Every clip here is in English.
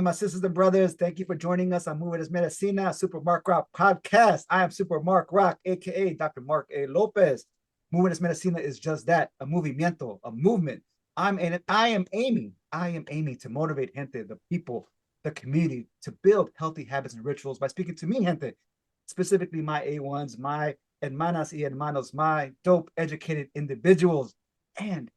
my sisters and brothers. Thank you for joining us on Movement Es Medicina SuperMarkRock Podcast. I am SuperMarkRock, aka Dr. Mark A. López. Movement Es Medicina is just that, a movimiento, a movement. I am aiming to motivate gente, the people, the community, to build healthy habits and rituals by speaking to me, gente, specifically my A1s, my hermanas y hermanos, my dope, educated individuals, and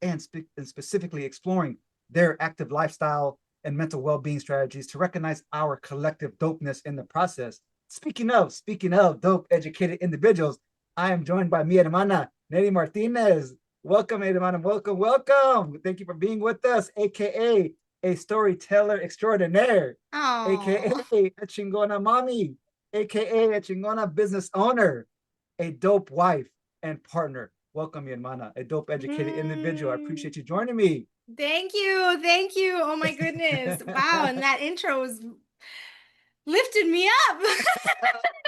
specifically exploring their active lifestyle and mental well-being strategies to recognize our collective dopeness in the process. Speaking of dope, educated individuals, I am joined by mi hermana, Nery Martinez. Welcome, hermana. Welcome. Thank you for being with us, aka a storyteller extraordinaire, aka a chingona mommy, aka a chingona business owner, a dope wife and partner. Welcome, mi hermana, a dope, educated individual. I appreciate you joining me. Thank you. Thank you. Oh my goodness. Wow. And that intro was lifted me up.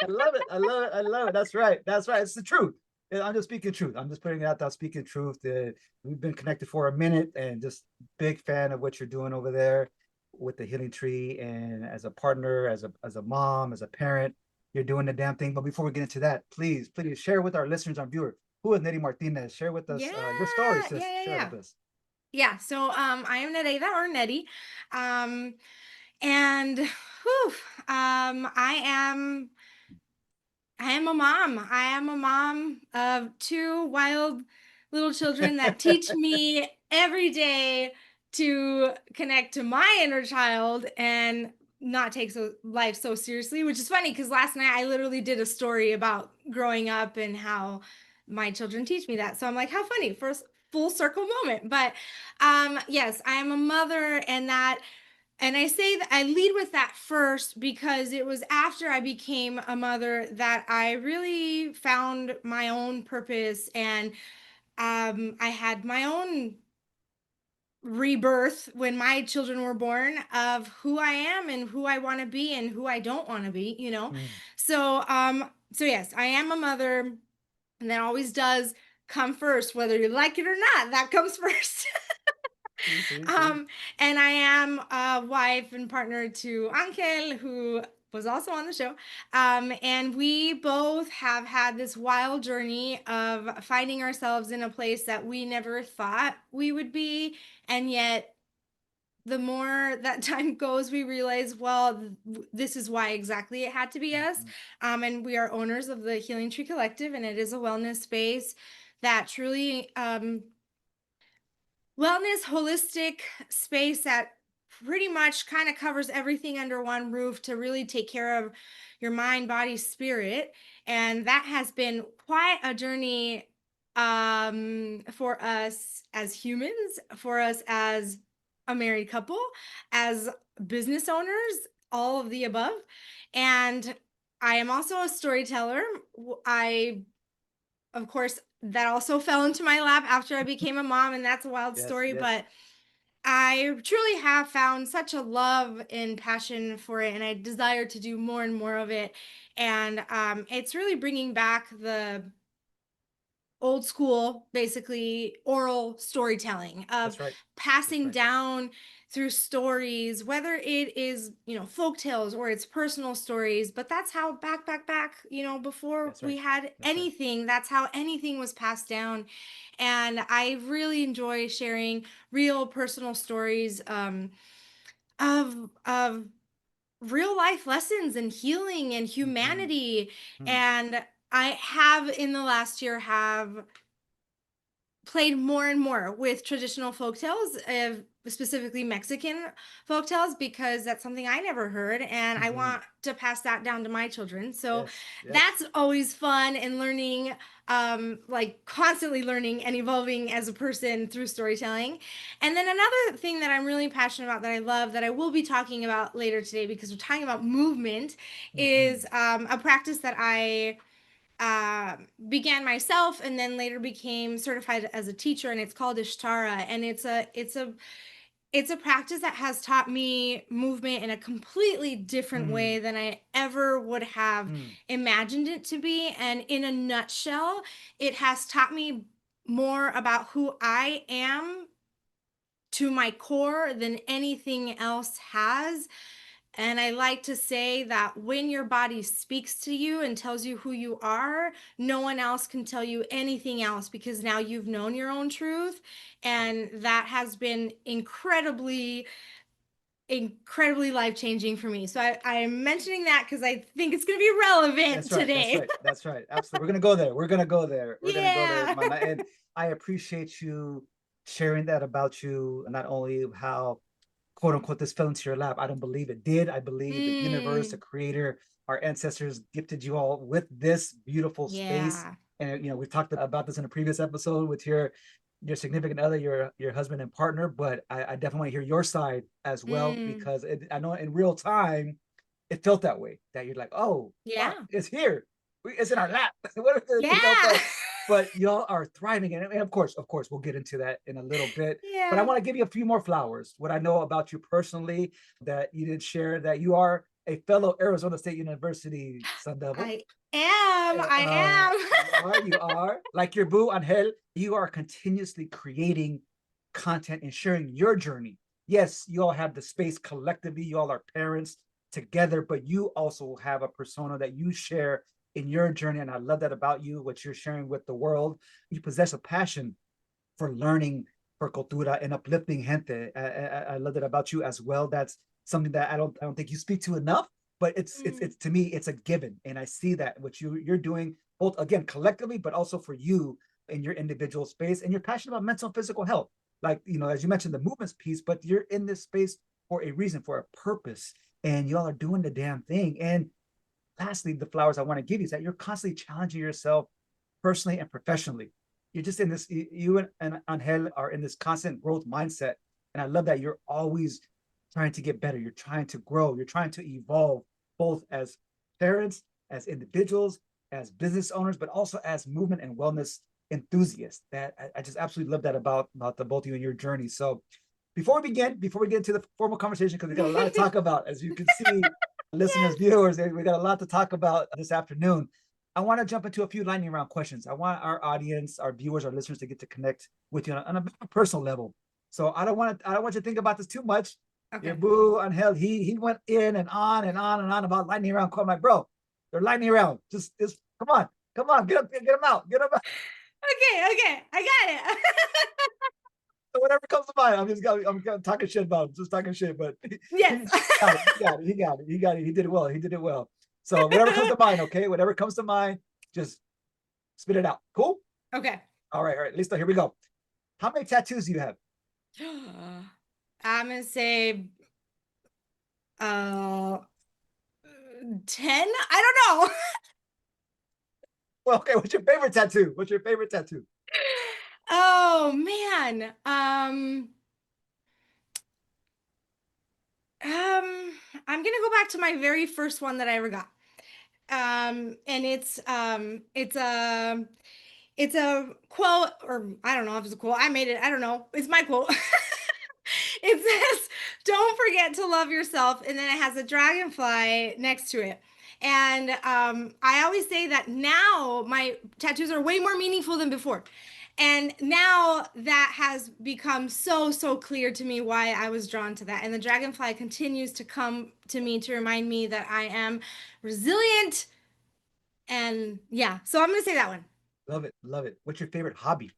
I love it. I love it. I love it. That's right. That's right. It's the truth. I'm just speaking truth. I'm just putting it out there, speaking truth. We've been connected for a minute and just big fan of what you're doing over there with the Healing Tree, and as a partner, as a mom, as a parent, you're doing the damn thing. But before we get into that, please share with our listeners and viewers, who is Nery Martinez? Share with us your story, sis. Share with us. Yeah. So I am Nereida or Nettie. And whew, I am a mom. I am a mom of two wild little children that teach me every day to connect to my inner child and not take life so seriously, which is funny because last night I literally did a story about growing up and how my children teach me that. So I'm like, how funny, first full circle moment. But yes, I am a mother, and I say that I lead with that first because it was after I became a mother that I really found my own purpose, and I had my own rebirth when my children were born of who I am and who I want to be and who I don't want to be, you know. Mm. So yes, I am a mother, and that always does come first, whether you like it or not. That comes first. See. And I am a wife and partner to Angel, who was also on the show. And we both have had this wild journey of finding ourselves in a place that we never thought we would be. And yet, the more that time goes, we realize, well, this is why exactly it had to be us. And we are owners of the Healing Tree Collective, and it is a wellness space that truly wellness holistic space that pretty much kind of covers everything under one roof to really take care of your mind, body, spirit. And that has been quite a journey for us as humans, for us as a married couple, as business owners, all of the above. And I am also a storyteller. I Of course, that also fell into my lap after I became a mom, and that's a wild story, Yes. but I truly have found such a love and passion for it, and I desire to do more and more of it. And it's really bringing back the old school, basically oral storytelling of That's right. passing down through stories, whether it is, folk tales or it's personal stories. But that's how back, before we had anything, that's how anything was passed down. And I really enjoy sharing real personal stories of real life lessons and healing and humanity. And I have in the last year have played more and more with traditional folktales, specifically Mexican folktales, because that's something I never heard, and I want to pass that down to my children. So that's always fun, and learning, like constantly learning and evolving as a person through storytelling. And then another thing that I'm really passionate about, that I love, that I will be talking about later today, because we're talking about movement, is a practice that I began myself and then later became certified as a teacher, and it's called Ishtara, and it's a practice that has taught me movement in a completely different way than I ever would have imagined it to be. And in a nutshell, it has taught me more about who I am to my core than anything else has. And I like to say that when your body speaks to you and tells you who you are, no one else can tell you anything else, because now you've known your own truth. And that has been incredibly life-changing for me. So I'm mentioning that because I think it's going to be relevant today. That's right. Absolutely. We're going to go there. We're going to go there. Yeah. And I appreciate you sharing that about you, not only how quote unquote this fell into your lap. I don't believe it did. I believe the universe, the creator, our ancestors gifted you all with this beautiful space. Yeah. And we've talked about this in a previous episode with your significant other, your husband and partner, but I definitely want to hear your side as well, because I know in real time it felt that way, that you're like, oh Yeah, it's here, it's in our lap. yeah. But y'all are thriving, and of course we'll get into that in a little bit. But I Yeah. want to give you a few more flowers. What I know about you personally that you didn't share, that you are a fellow Arizona State University Sun Devil. You are like your boo Angel. You are continuously creating content and sharing your journey. Yes, you all have the space collectively. You all are parents together, but you also have a persona that you share in your journey. And I love that about you, what you're sharing with the world. You possess a passion for learning, for cultura, and uplifting gente. I love that about you as well. That's something that I don't think you speak to enough, but it's to me, it's a given. And I see that what you're doing, both again collectively, but also for you in your individual space. And you're passionate about mental and physical health. Like, as you mentioned, the movements piece, but you're in this space for a reason, for a purpose. And y'all are doing the damn thing. And lastly, the flowers I want to give you is that you're constantly challenging yourself personally and professionally. You're just in this, you and Angel are in this constant growth mindset. And I love that you're always trying to get better. You're trying to grow. You're trying to evolve, both as parents, as individuals, as business owners, but also as movement and wellness enthusiasts. That I just absolutely love that about the both of you and your journey. So before we get into the formal conversation, because we got a lot to talk about, as you can see, listeners, viewers, we got a lot to talk about this afternoon. I want to jump into a few lightning round questions. I want our audience, our viewers, our listeners to get to connect with you on a personal level. So I don't want you to think about this too much. Okay. Your boo Angel, he went in and on and on and on about lightning round. I'm like, bro, they're lightning round. Just come on, get them out. Okay, I got it. So whatever comes to mind, I'm talking shit about him, just talking shit. But yes, he got it. He did it well. So whatever comes to mind, okay, whatever comes to mind, just spit it out. Cool. Okay. All right. Listo. Here we go. How many tattoos do you have? I'm gonna say 10. I don't know. Well, okay. What's your favorite tattoo? Oh man. I'm gonna go back to my very first one that I ever got. And it's a quote, or I don't know if it's a quote. I made it. I don't know. It's my quote. It says, "Don't forget to love yourself," and then it has a dragonfly next to it. And I always say that now my tattoos are way more meaningful than before. And now that has become so clear to me why I was drawn to that. And the dragonfly continues to come to me to remind me that I am resilient. And yeah, so I'm going to say that one. Love it. What's your favorite hobby?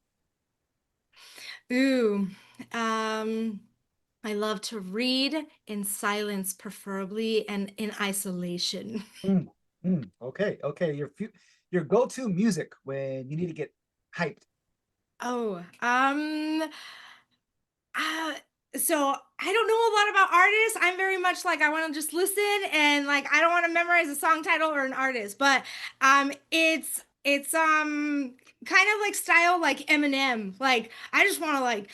Ooh, I love to read in silence, preferably, and in isolation. Okay. Your go-to music when you need to get hyped. Oh, so I don't know a lot about artists. I'm very much like I want to just listen, and like I don't want to memorize a song title or an artist, but it's kind of like style like Eminem. Like I just want to like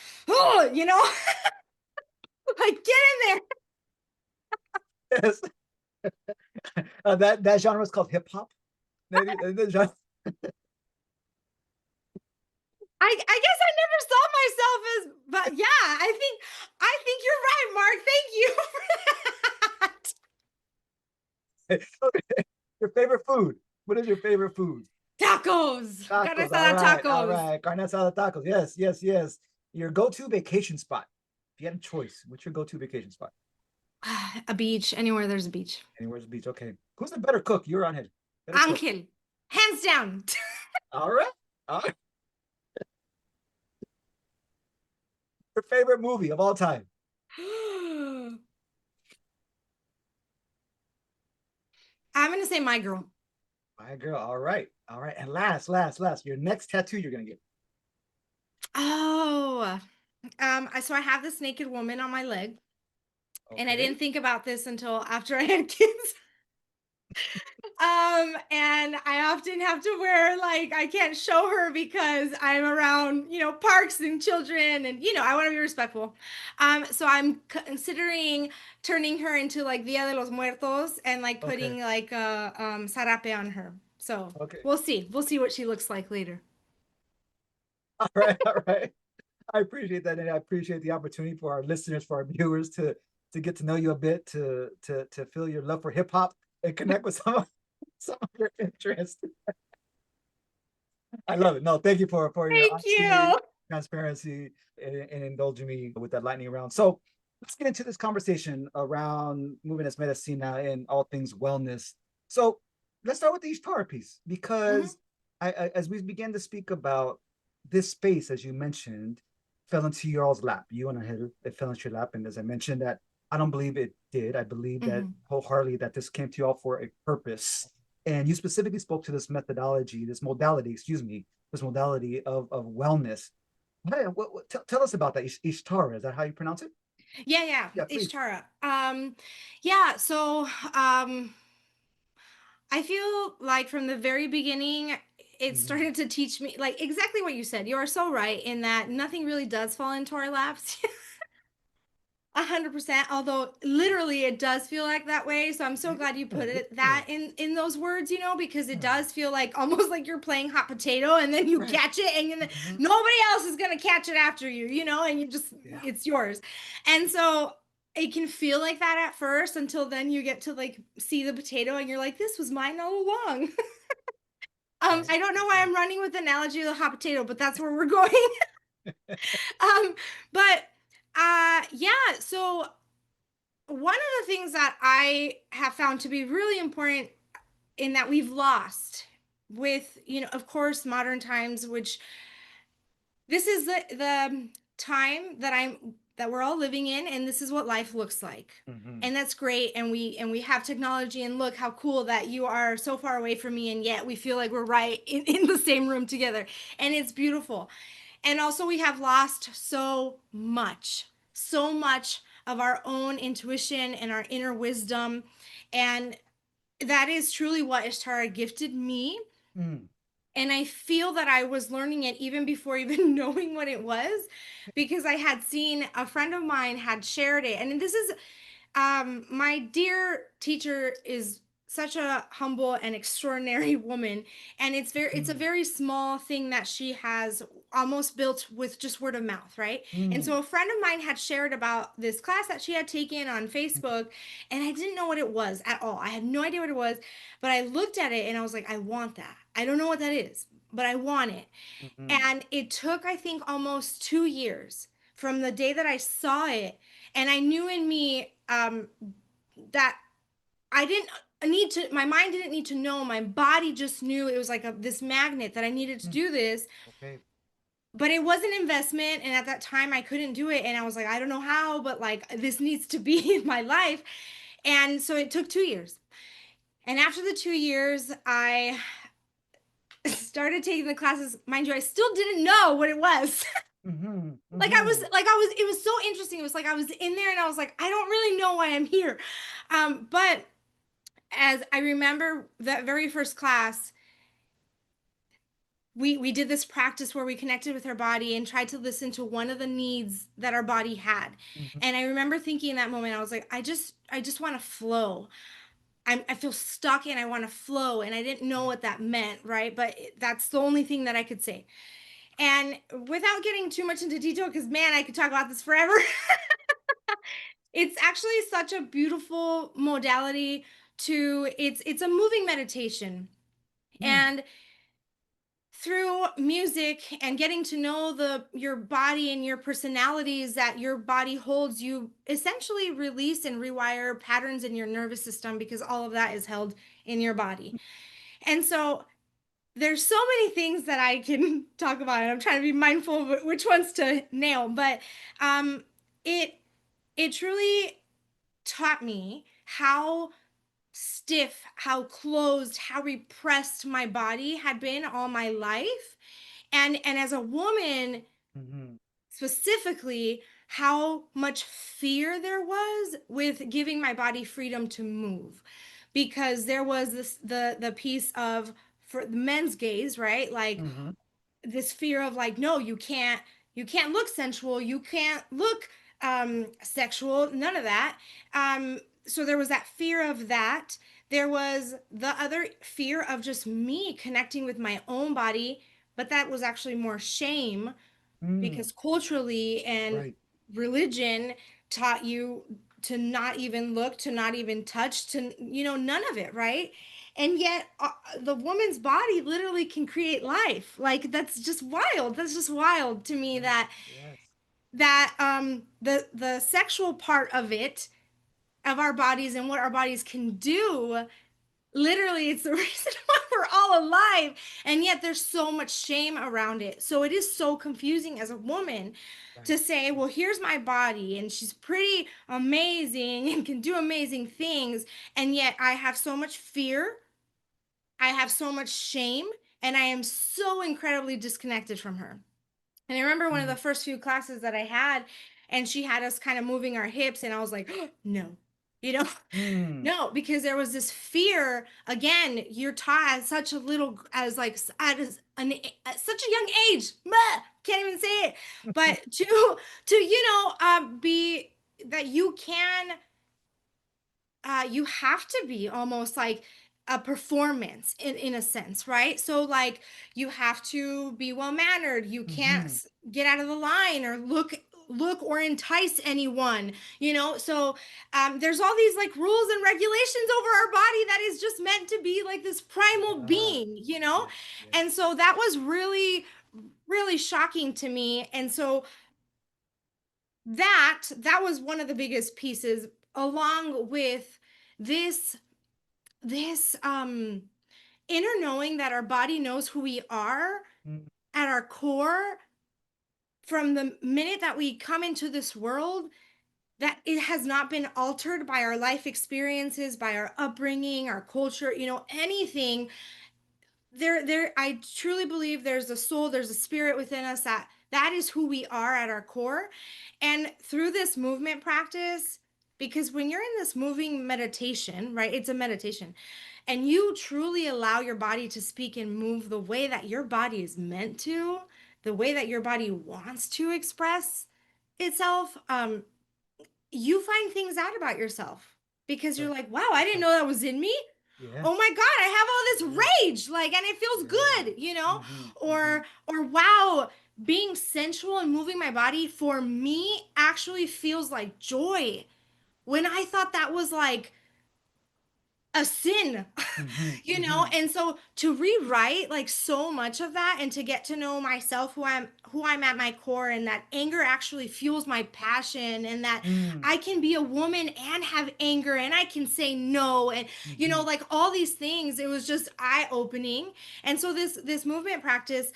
like get in there. Yes. That genre is called hip hop. I guess I never saw myself as, but yeah, I think you're right, Mark. Thank you for that. Okay. Your favorite food? What is your favorite food? Tacos. Carne asada tacos. All right. Carne asada tacos. Yes. Your go-to vacation spot. If you had a choice, what's your go-to vacation spot? A beach, anywhere there's a beach. Anywhere's the beach. Okay. Who's the better cook? You're on it. Better cook. Angel, hands down. All right. All right. Your favorite movie of all time? I'm gonna say My Girl. My Girl. All right. All right. And last. Your next tattoo you're gonna get. Oh, so I have this naked woman on my leg, and I Okay. didn't think about this until after I had kids. And I often have to wear, like, I can't show her because I'm around, parks and children, and I want to be respectful. So I'm considering turning her into like Dia de los Muertos and like Okay. putting like a sarape on her. So Okay. we'll see. We'll see what she looks like later. All right. All right. I appreciate that, and I appreciate the opportunity for our listeners, for our viewers, to get to know you a bit, to feel your love for hip hop and connect with some of your interests. I love it. No, thank you for your Thank honesty, you. transparency, and indulging me with that lightning round. So let's get into this conversation around Movement Es Medicina and all things wellness. So let's start with the Ishtara piece, because as we began to speak about this space, as you mentioned, fell into your all's lap. You and I it fell into your lap. And as I mentioned, that I don't believe it did. I believe that wholeheartedly that this came to you all for a purpose. And you specifically spoke to this modality of wellness. Tell us about that. Ishtara, is that how you pronounce it? Yeah, please. Ishtara. So I feel like from the very beginning, it started to teach me, like, exactly what you said. You are so right in that nothing really does fall into our laps. 100%, although literally it does feel like that way. So I'm so glad you put that in those words, because it does feel like almost like you're playing hot potato, and then you catch it, and nobody else is going to catch it after you, and you just, it's yours. And so it can feel like that at first, until then you get to like see the potato and you're like, this was mine all along. I don't know why I'm running with the analogy of the hot potato, but that's where we're going. But yeah, so one of the things that I have found to be really important in that we've lost with, of course, modern times, which this is the time that we're all living in, and this is what life looks like. And that's great. And we have technology, and look how cool that you are so far away from me, and yet we feel like we're right in the same room together. And it's beautiful. And also we have lost so much of our own intuition and our inner wisdom. And that is truly what Ishtara gifted me. And I feel that I was learning it even before even knowing what it was, because I had seen a friend of mine had shared it. And this is, my dear teacher is such a humble and extraordinary woman, and it's a very small thing that she has almost built with just word of mouth, right? And so a friend of mine had shared about this class that she had taken on Facebook, and I didn't know what it was at all. I had no idea what it was, but I looked at it and I was like, I want that. I don't know what that is, but I want it. And it took, I think, almost 2 years from the day that I saw it, and I knew in me that I didn't need to, my mind didn't need to know, my body just knew it was like this magnet that I needed to do this. But it was an investment, and at that time I couldn't do it, and I was like, I don't know how, but like this needs to be in my life. And so it took 2 years. And after the 2 years, I started taking the classes. Mind you, I still didn't know what it was. It was so interesting. It was like I was in there and I was like, I don't really know why I'm here. But as I remember that very first class, we did this practice where we connected with our body and tried to listen to one of the needs that our body had. And I remember thinking in that moment, I was like, I just want to flow. I feel stuck and I want to flow. And I didn't know what that meant, right? But that's the only thing that I could say. And without getting too much into detail, because man, I could talk about this forever. It's actually such a beautiful modality it's a moving meditation. And through music and getting to know your body and your personalities that your body holds, you essentially release and rewire patterns in your nervous system, because all of that is held in your body. And so there's so many things that I can talk about, and I'm trying to be mindful of which ones to nail. But um, it it truly taught me how stiff, how closed, how repressed my body had been all my life, and as a woman Mm-hmm. specifically, how much fear there was with giving my body freedom to move, because there was the piece of, for the men's gaze, right? Like Mm-hmm. this fear of like, no, you can't look sensual, you can't look sexual, none of that. So there was that fear of that. There was the other fear of just me connecting with my own body, but that was actually more shame, Mm. because culturally and Right. religion taught you to not even look, to not even touch, to, none of it, right? And yet the woman's body literally can create life. Like, that's just wild. That's just wild to me, Yes. that Yes. the sexual part of it, of our bodies and what our bodies can do, literally it's the reason why we're all alive, and yet there's so much shame around it. So it is so confusing as a woman Right. to say, well, here's my body and she's pretty amazing and can do amazing things, and yet I have so much fear, I have so much shame, and I am so incredibly disconnected from her. And I remember one of Mm. the first few classes that I had, and she had us kind of moving our hips, and I was like, oh, no, you know, Mm. no, because there was this fear. Again, you're taught at such a little, as like at such a young age, can't even say it, but to be that you can, you have to be almost like a performance in a sense, right? So like, you have to be well mannered, you can't Mm-hmm. get out of the line or look or entice anyone, so there's all these like rules and regulations over our body that is just meant to be like this primal Yeah. being. Yes. Yes. And so that was really, really shocking to me. And so that was one of the biggest pieces, along with this this inner knowing that our body knows who we are Mm. at our core from the minute that we come into this world, that it has not been altered by our life experiences, by our upbringing, our culture, anything. I truly believe there's a soul, there's a spirit within us, that is who we are at our core. And through this movement practice, because when you're in this moving meditation, right, it's a meditation, and you truly allow your body to speak and move the way that your body is meant to, the way that your body wants to express itself, you find things out about yourself, because you're Right. like, wow, I didn't Right. know that was in me. Oh Yes. my god, I have all Yes. this rage, like, and it feels Yes. good, Mm-hmm. Mm-hmm. or wow, being sensual and moving my body for me actually feels like joy, when I thought that was like a sin. Mm-hmm. Mm-hmm. And so to rewrite like so much of that, and to get to know myself, who I'm at my core, and that anger actually fuels my passion, and that Mm. I can be a woman and have anger, and I can say no, and Mm-hmm. like all these things, it was just eye opening. And so this movement practice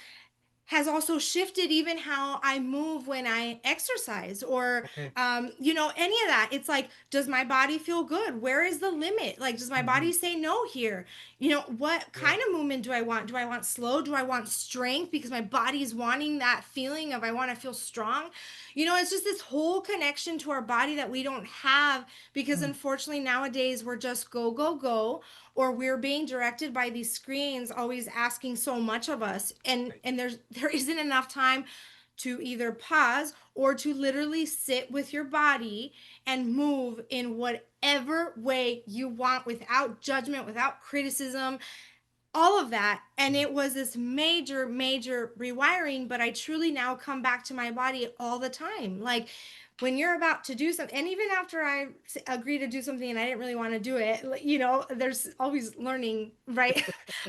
has also shifted even how I move when I exercise, or Okay. any of that. It's like, does my body feel good? Where is the limit? Like, does my Mm-hmm. body say no here? What Yes. kind of movement do I want? Do I want slow? Do I want strength? Because my body's wanting that feeling of, I want to feel strong. It's just this whole connection to our body that we don't have, because Mm. unfortunately nowadays we're just go, go, go, or we're being directed by these screens, always asking so much of us, and Right. there isn't enough time to either pause or to literally sit with your body and move in whatever way you want, without judgment, without criticism, all of that. And Yeah. it was this major, major rewiring. But I truly now come back to my body all the time. Like, when you're about to do something, and even after I agree to do something and I didn't really want to do it, you know, there's always learning, right?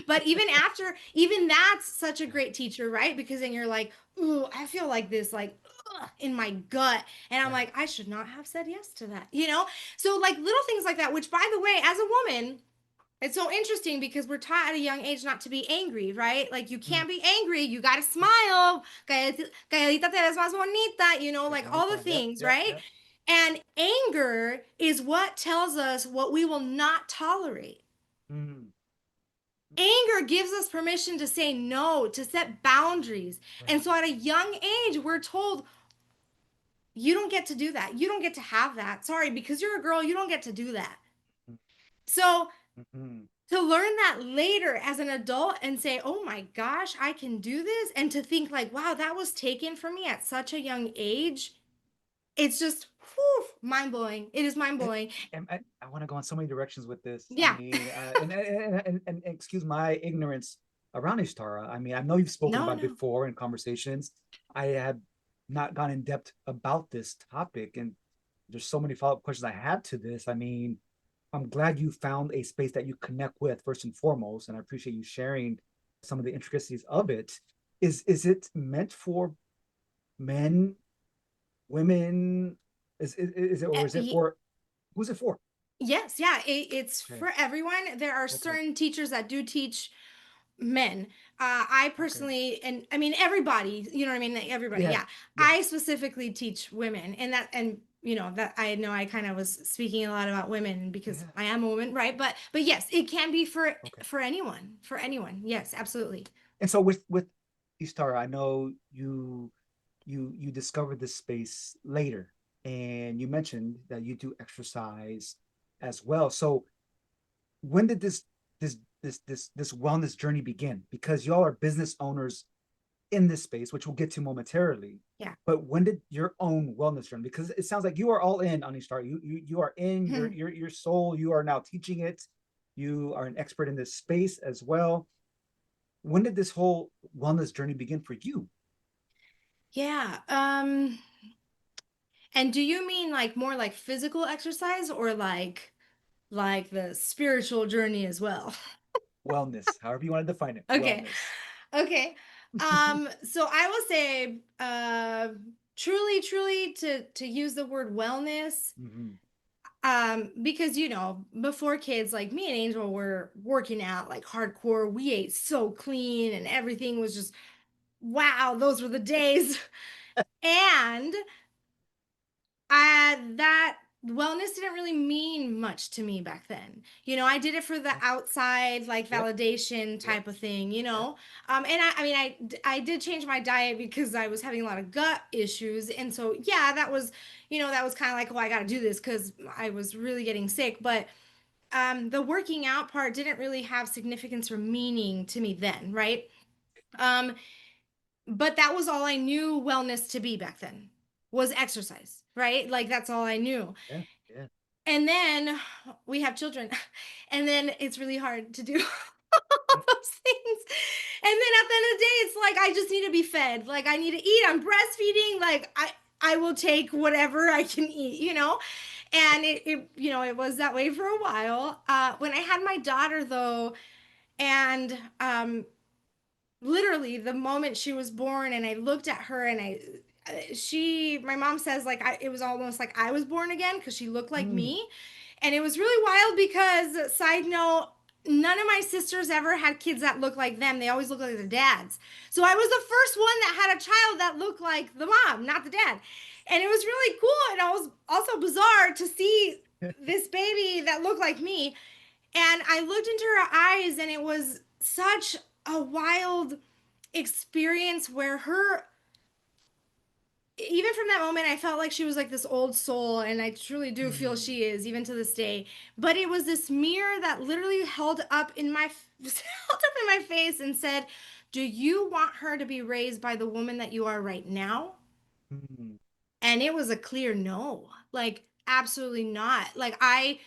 But even after, even that's such a great teacher, right? Because then you're like, ooh, I feel like this, like, ugh, in my gut. And I'm Right. like, I should not have said yes to that, you know? So, like, little things like that, which, by the way, as a woman, it's so interesting because we're taught at a young age not to be angry, right? Like you Mm. can't be angry. You got to smile. Calladita te ves más bonita, you know, Yeah, like all the anytime. Yep, things, yep, right? yep. And anger is what tells us what we will not tolerate. Mm. Anger gives us permission to say no, to set boundaries. Right. And so at a young age, we're told, you don't get to do that. You don't get to have that. Sorry, because you're a girl, you don't get to do that. So Mm-hmm. to learn that later as an adult and say, oh my gosh, I can do this. And to think, like, wow, that was taken from me at such a young age. It's just mind blowing. It is mind And, blowing. and I want to go in so many directions with this. I Yeah. mean, and excuse my ignorance around Ishtara. I mean, I know you've spoken No, about it no. before in conversations. I have not gone in depth about this topic, and there's so many follow-up questions I have to this. I mean, I'm glad you found a space that you connect with first and foremost, and I appreciate you sharing some of the intricacies of it. Is it meant for men, women? Is it, or is it for, who's it for? Yes, yeah, it's Okay. for everyone. There are Okay. certain teachers that do teach men. I Okay. personally, and I mean everybody, you know what I mean? Like, everybody, Yeah. yeah. Yeah. I specifically teach women, and that, and you know I kind of was speaking a lot about women because Yeah. I am a woman, right? But yes, it can be Okay. for anyone, for anyone. Yes, absolutely. And so with Istar, I know you discovered this space later, and you mentioned that you do exercise as well. So when did this wellness journey begin? Because y'all are business owners in this space, which we'll get to momentarily. Yeah. But when did your own wellness journey? Because it sounds like you are all in on Ishtar. You are in your soul. You are now teaching it. You are an expert in this space as well. When did this whole wellness journey begin for you? Yeah. And do you mean like more like physical exercise or like the spiritual journey as well? Wellness, however you want to define it, Okay. wellness. Okay. So I will say, truly to use the word wellness, Mm-hmm. because you know, before kids, like me and Angel were working out like hardcore. We ate so clean and everything was just wow, those were the days. And that wellness didn't really mean much to me back then. You know, I did it for the outside, like Yep, validation yep, type of thing, you yep. know. And I mean, I did change my diet because I was having a lot of gut issues, and so yeah, that was, you know, that was kind of like, oh, I got to do this because I was really getting sick. But the working out part didn't really have significance or meaning to me then, right? Um, but that was all I knew wellness to be back then was exercise, right? Like that's all I knew. Yeah, yeah. And then we have children, and then it's really hard to do all those things. And then at the end of the day, it's like I just need to be fed. Like I need to eat. I'm breastfeeding. Like I will take whatever I can eat, you know? And it you know, it was that way for a while. When I had my daughter though, and literally the moment she was born and I looked at her and my mom says like it was almost like I was born again because she looked like Mm. me. And it was really wild because, side note, none of my sisters ever had kids that looked like them. They always looked like their dads. So I was the first one that had a child that looked like the mom, not the dad. And it was really cool. And it was also bizarre to see this baby that looked like me. And I looked into her eyes, and it was such a wild experience where her, even from that moment, I felt like she was like this old soul, and I truly do feel Mm. she is even to this day. But it was this mirror that literally held up in my held up in my face and said, "Do you want her to be raised by the woman that you are right now?" Mm. And it was a clear no, like absolutely not. Like I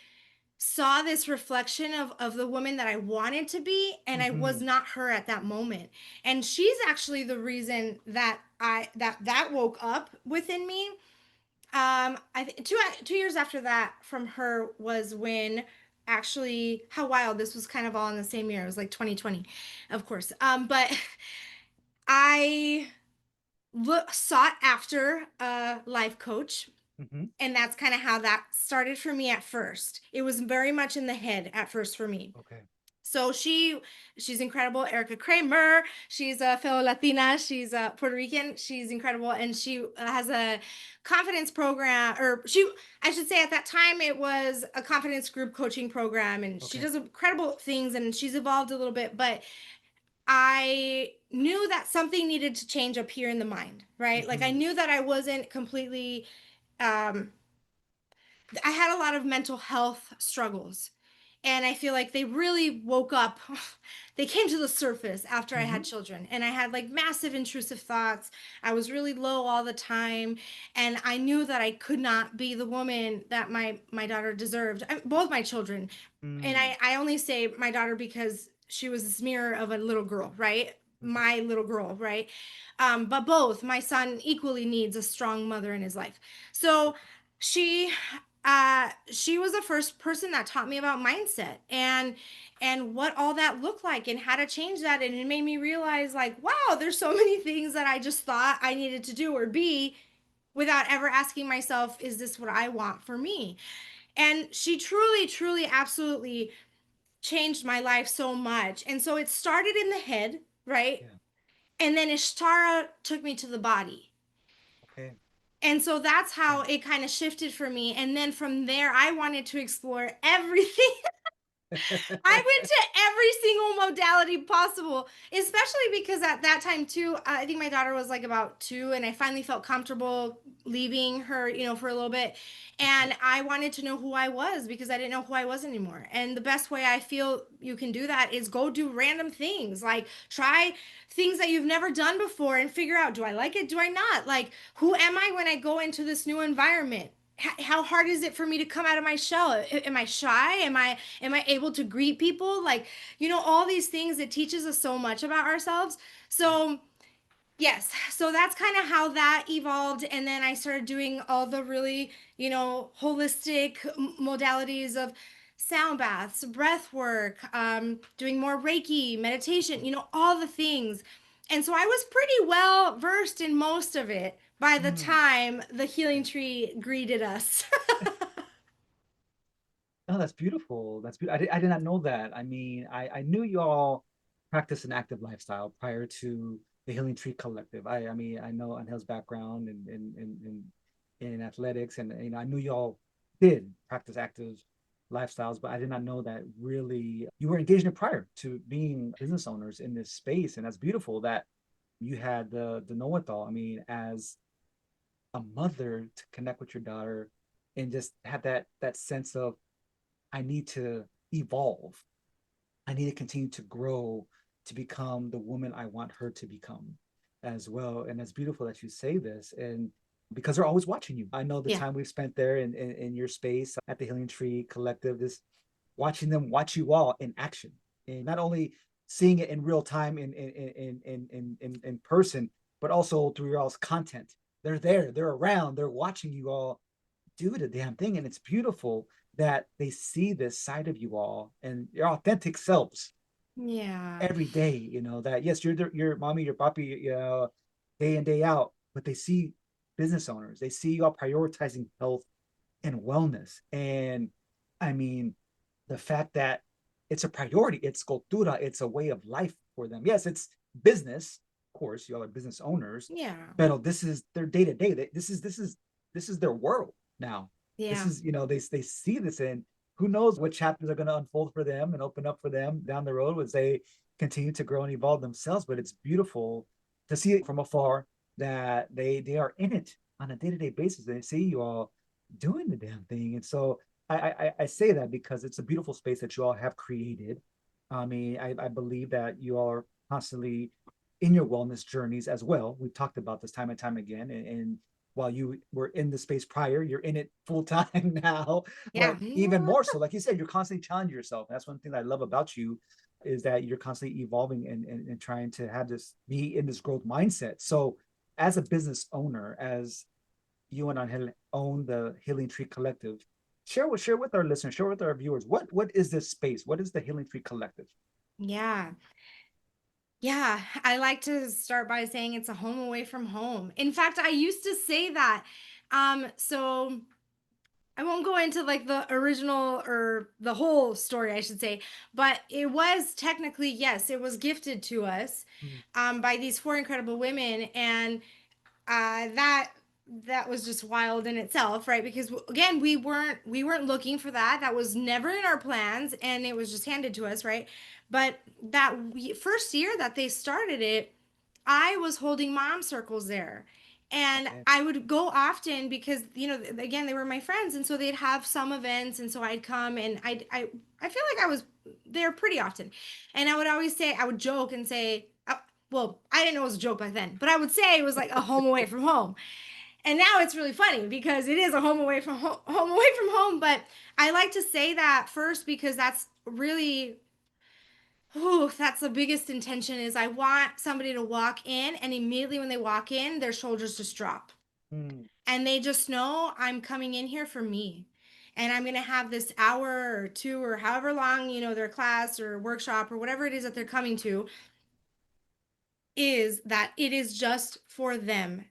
saw this reflection of the woman that I wanted to be, and I was Mm-hmm. not her at that moment. And she's actually the reason that that woke up within me. Two years after that from her was when actually how wild this was kind of all in the same year. It was like 2020, of course. But I sought after a life coach. Mm-hmm. And that's kind of how that started for me at first. It was very much in the head at first for me. Okay. So she's incredible. Erica Kramer. She's a fellow Latina. She's a Puerto Rican. She's incredible, and she has a confidence program, or I should say, at that time it was a confidence group coaching program, and she Okay. does incredible things, and she's evolved a little bit, but I knew that something needed to change up here in the mind, right? Like I Mm-hmm. knew that I wasn't completely. Um, I had a lot of mental health struggles. And I feel like they really woke up. They came to the surface after I Mm-hmm. had children. And I had like massive intrusive thoughts. I was really low all the time. And I knew that I could not be the woman that my daughter deserved. Both my children. And Mm. I only say my daughter because she was this mirror of a little girl, right? Mm-hmm. My little girl, right? But both, my son equally needs a strong mother in his life. So she she was the first person that taught me about mindset and what all that looked like and how to change that, and it made me realize like, wow, there's so many things that I just thought I needed to do or be without ever asking myself, is this what I want for me? And she truly, truly, absolutely changed my life so much. And so it started in the head, right? Yeah. And then Ishtara took me to the body. Okay. And so that's how Okay. it kind of shifted for me. And then from there, I wanted to explore everything. I went to every single modality possible, especially because at that time too, I think my daughter was like about 2, and I finally felt comfortable leaving her, for a little bit. Okay. And I wanted to know who I was because I didn't know who I was anymore. And the best way I feel you can do that is go do random things, like try things that you've never done before and figure out, do I like it? Do I not? Like, who am I when I go into this new environment? How hard is it for me to come out of my shell? Am I shy? Am I able to greet people? Like, all these things, it teaches us so much about ourselves. Yeah. So yes, so that's kind of how that evolved, and then I started doing all the really, holistic modalities of sound baths, breath work, doing more Reiki, meditation, all the things. And so I was pretty well versed in most of it by the Mm. time the healing Yeah. tree greeted us. Oh, that's beautiful. That's beautiful. I did not know that. I mean, I knew y'all practice an active lifestyle prior to the Healing Tree Collective. I mean, I know Angel's background in athletics, and I knew y'all did practice active lifestyles, but I did not know that really you were engaged in it prior to being business owners in this space. And that's beautiful that you had the know-it-all. I mean, as a mother to connect with your daughter and just have that sense of I need to evolve. I need to continue to grow to become the woman I want her to become as well. And it's beautiful that you say this. And because they're always watching you. I know the Yeah. time we've spent there in your space at the Healing Tree Collective, this watching them watch you all in action. And not only seeing it in real time in person, but also through your all's content. They're there, they're around, they're watching you all do the damn thing. And it's beautiful that they see this side of you all and your authentic selves Yeah. every day. That yes, you're your mommy, your papi, day in, day out, but they see business owners, they see you all prioritizing health and wellness. And I mean, the fact that it's a priority, it's cultura, it's a way of life for them. Yes, it's business, of course, you all are business owners, Yeah. but this is their day to day. This is their world now. This Yeah. is, they see this, and who knows what chapters are going to unfold for them and open up for them down the road as they continue to grow and evolve themselves. But it's beautiful to see it from afar that they are in it on a day-to-day basis. They see you all doing the damn thing. And so I say that because it's a beautiful space that you all have created. I mean, I believe that you all are constantly in your wellness journeys as well. We've talked about this time and time again. And while you were in the space prior, you're in it full time now, Yeah. but even more so, like you said, you're constantly challenging yourself. And that's one thing that I love about you is that you're constantly evolving and trying to have this be in this growth mindset. So as a business owner, as you and Angel own the Healing Tree Collective. Share with our listeners, share with our viewers, what is this space? What is the Healing Tree Collective? Yeah. Yeah, I like to start by saying it's a home away from home. In fact, I used to say that. So I won't go into like the original or the whole story, I should say, but it was technically, yes, it was gifted to us Mm. by these four incredible women. And that was just wild in itself, right? Because again, we weren't looking for that. That was never in our plans, and it was just handed to us, right? But that first year that they started it, I was holding mom circles there. And Okay. I would go often because, again, they were my friends. And so they'd have some events. And so I'd come and I feel like I was there pretty often. And I would always say, I would joke and say, well, I didn't know it was a joke back then, but I would say it was like a home away from home. And now it's really funny because it is a home away from home away from home. But I like to say that first because that's really, that's the biggest intention is I want somebody to walk in and immediately when they walk in, their shoulders just drop. Mm. And they just know I'm coming in here for me. And I'm going to have this hour or two or however long, their class or workshop or whatever it is that they're coming to is that it is just for them.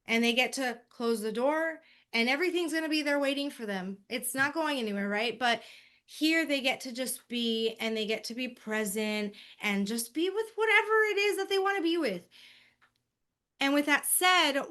And they get to close the door and everything's going to be there waiting for them. It's not going anywhere, right? But here they get to just be and they get to be present and just be with whatever it is that they want to be with. And with that said,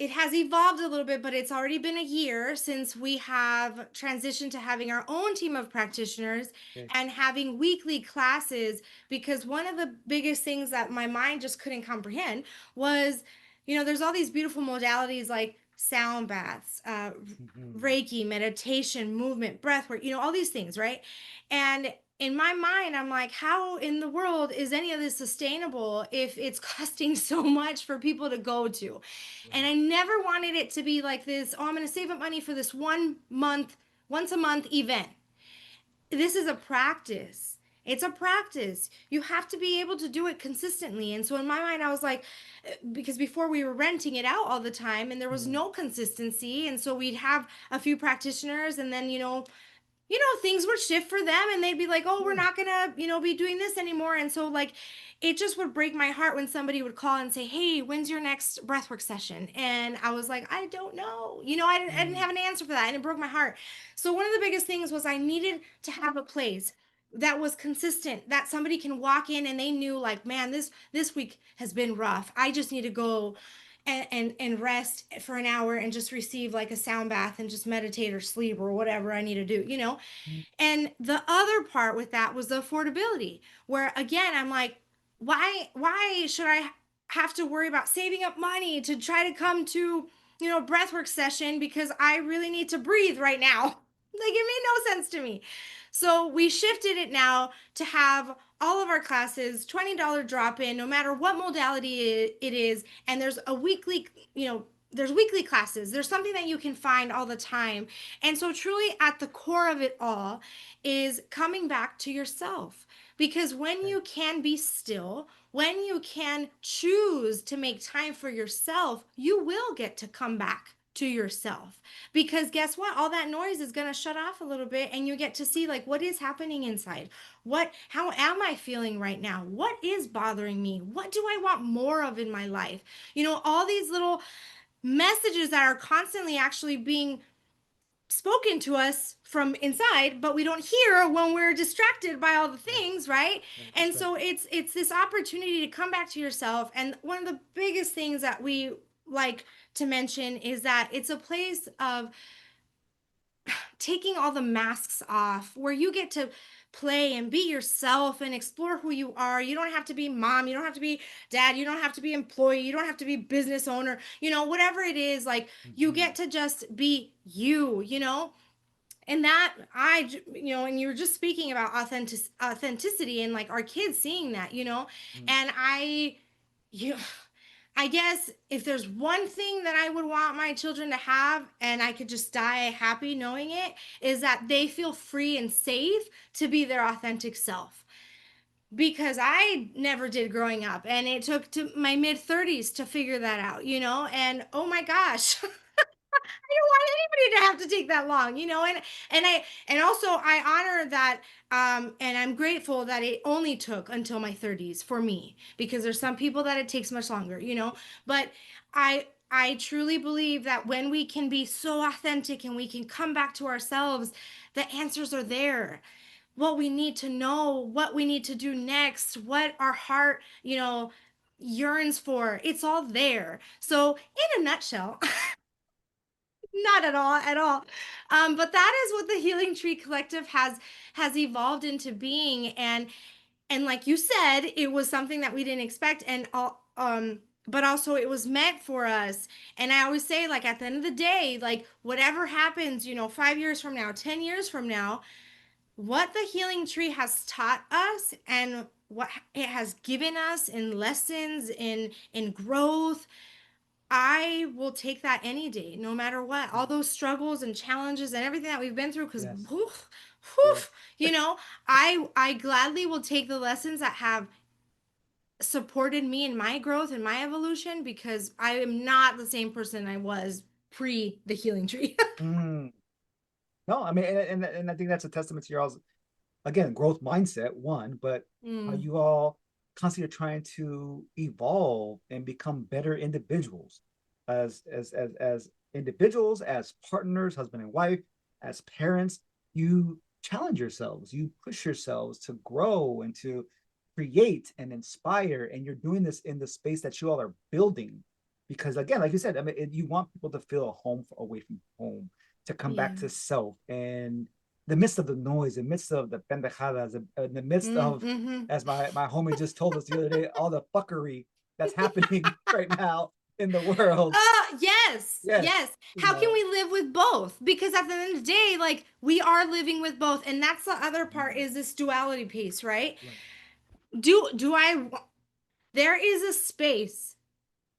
it has evolved a little bit, but it's already been a year since we have transitioned to having our own team of practitioners Okay. and having weekly classes. Because one of the biggest things that my mind just couldn't comprehend was, there's all these beautiful modalities like sound baths, Mhm. Reiki, meditation, movement, breath work, all these things, right? And in my mind, I'm like, how in the world is any of this sustainable if it's costing so much for people to go to? And Right. I never wanted it to be like this, oh, I'm going to save up money for this once a month event. This is a practice. It's a practice. You have to be able to do it consistently. And so in my mind, I was like, because before we were renting it out all the time and there was Mm. no consistency. And so we'd have a few practitioners and then, things would shift for them and they'd be like, oh, we're Yeah. not gonna, be doing this anymore. And so like it just would break my heart when somebody would call and say, hey, when's your next breathwork session? And I was like, I don't know. I didn't Mm. have an answer for that and it broke my heart. So one of the biggest things was I needed to have a place that was consistent, that somebody can walk in and they knew like, man, this week has been rough. I just need to go and rest for an hour and just receive like a sound bath and just meditate or sleep or whatever I need to do. Mm. And the other part with that was the affordability, where again, I'm like, why should I have to worry about saving up money to try to come to, breathwork session because I really need to breathe right now? Like it made no sense to me. So we shifted it now to have all of our classes $20 drop in no matter what modality it is, and there's a weekly, there's weekly classes. There's something that you can find all the time. And so, truly, at the core of it all is coming back to yourself. Because when Okay. you can be still, when you can choose to make time for yourself, you will get to come back to yourself. Because guess what? All that noise is going to shut off a little bit and you get to see like what is happening inside. How am I feeling right now? What is bothering me? What do I want more of in my life? All these little messages that are constantly actually being spoken to us from inside, but we don't hear when we're distracted by all the Right. things, right? Right. And That's right. so it's this opportunity to come back to yourself. And one of the biggest things that we like to mention is that it's a place of taking all the masks off where you get to play and be yourself and explore who you are. You don't have to be mom, you don't have to be dad, you don't have to be employee, you don't have to be business owner, whatever it is, like you get Mhm. to just be you. And that and you were just speaking about authenticity and like our kids seeing that, Mm. and you I guess if there's one thing that I would want my children to have, and I could just die happy knowing it, is that they feel free and safe to be their authentic self. because I never did growing up, and it took to my mid-30s to figure that out, and oh my gosh. I don't want anybody to have to take that long, and also I honor that, and I'm grateful that it only took until my 30s for me, because there's some people that it takes much longer, but I truly believe that when we can be so authentic and we can come back to ourselves, the answers are there. What we need to know, what we need to do next, what our heart, yearns for, it's all there. So, in a nutshell, not at all, at all. But that is what the Healing Tree Collective has evolved into being, and like you said, it was something that we didn't expect, and all, but also it was meant for us. And I always say, like, at the end of the day, like, whatever happens, 5 years from now, 10 years from now, what the Healing Tree has taught us and what it has given us in lessons, in growth, I will take that any day, no matter what. All those struggles and challenges and everything that we've been through, because Yes. woof, Yes. woof, I gladly will take the lessons that have supported me in my growth and my evolution, because I am not the same person I was pre the Healing Tree. Mm. No, I mean, and I think that's a testament to your all's, again, growth mindset, one, but how Mm, you all constantly are trying to evolve and become better individuals as individuals, as partners, husband and wife, as parents. You challenge yourselves, you push yourselves to grow and to create and inspire, and you're doing this in the space that you all are building, because again, like you said, I mean, you want people to feel a home away from home, to come back yeah. to self, and the midst of the noise, in the midst of the pendejadas, in the midst of, Mm-hmm. as my homie just told us the other day, all the fuckery that's happening right now in the world. Yes, Yes, yes. you How can know. we live with both? Because at the end of the day, like, we are living with both, and that's the other part, is this duality piece, right? Right. Do I? There is a space,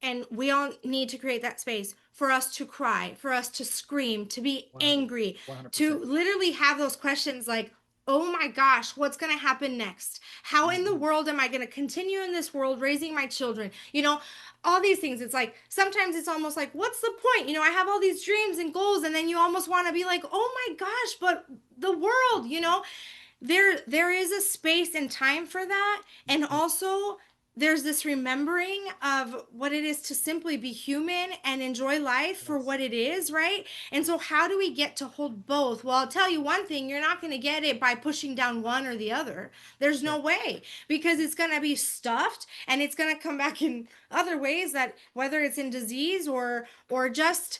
and we all need to create that space for us to cry, for us to scream, to be 100, angry, to 100%. literally have those questions like, oh my gosh, what's going to happen next? How in the Mm-hmm. world am I going to continue in this world raising my children? All these things. It's like sometimes it's almost like, what's the point? I have all these dreams and goals, and then you almost want to be like, oh my gosh, but the world, there is a space and time for that. And also, there's this remembering of what it is to simply be human and enjoy life for Yes. what it is, right? And so how do we get to hold both? Well, I'll tell you one thing, you're not going to get it by pushing down one or the other. There's no Right. way, because it's going to be stuffed, and it's going to come back in other ways, that whether it's in disease or just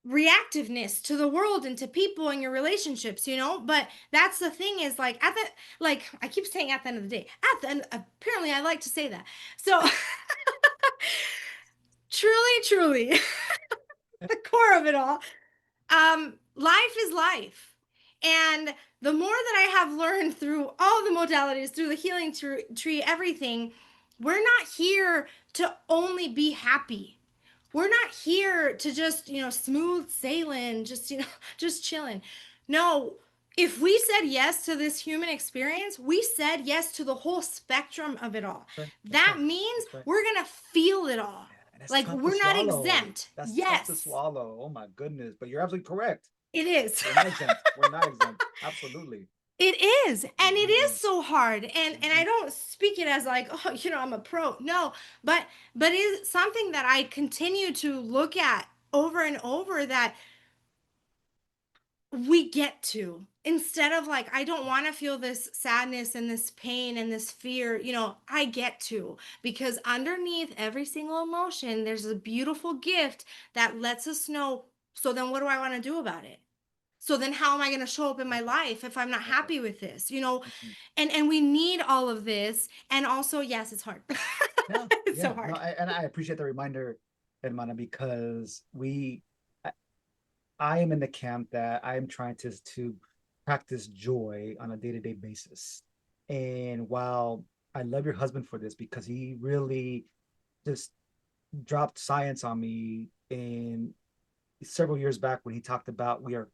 reactiveness to the world and to people and your relationships, but that's the thing, is like, like I keep saying, at the end of the day, at the end, apparently I like to say that. So truly, truly, the core of it all, life is life. And the more that I have learned through all the modalities, through the healing tree, everything, we're not here to only be happy. We're not here to just, smooth sailing, just, just chilling. No, if we said yes to this human experience, we said yes to the whole spectrum of it all. Right. That's That right. means That's right. we're going to feel it all. Yeah, and that's Like, tough to we're not swallow. exempt. That's tough to Yes, swallow. Oh my goodness. But you're absolutely correct. it is. We're not exempt. We're not exempt. Absolutely. It is, and it is Mm-hmm. so hard. And Mm-hmm. I don't speak it as like, oh, I'm a pro. No, but it is something that I continue to look at over and over, that we get to, instead of like, I don't want to feel this sadness and this pain and this fear, I get to, because underneath every single emotion, there's a beautiful gift that lets us know, so then what do I want to do about it? So then how am I going to show up in my Love life if I'm not that. happy with this? Mhm. And we need all of this. And also, yes, it's hard. Yeah, It's so yeah. No, hard. and I appreciate the reminder, Hermana, because I, I am in the camp that I am trying to practice joy on a day-to-day basis. And while I love your husband for this, because he really just dropped science on me in several years back when he talked about we are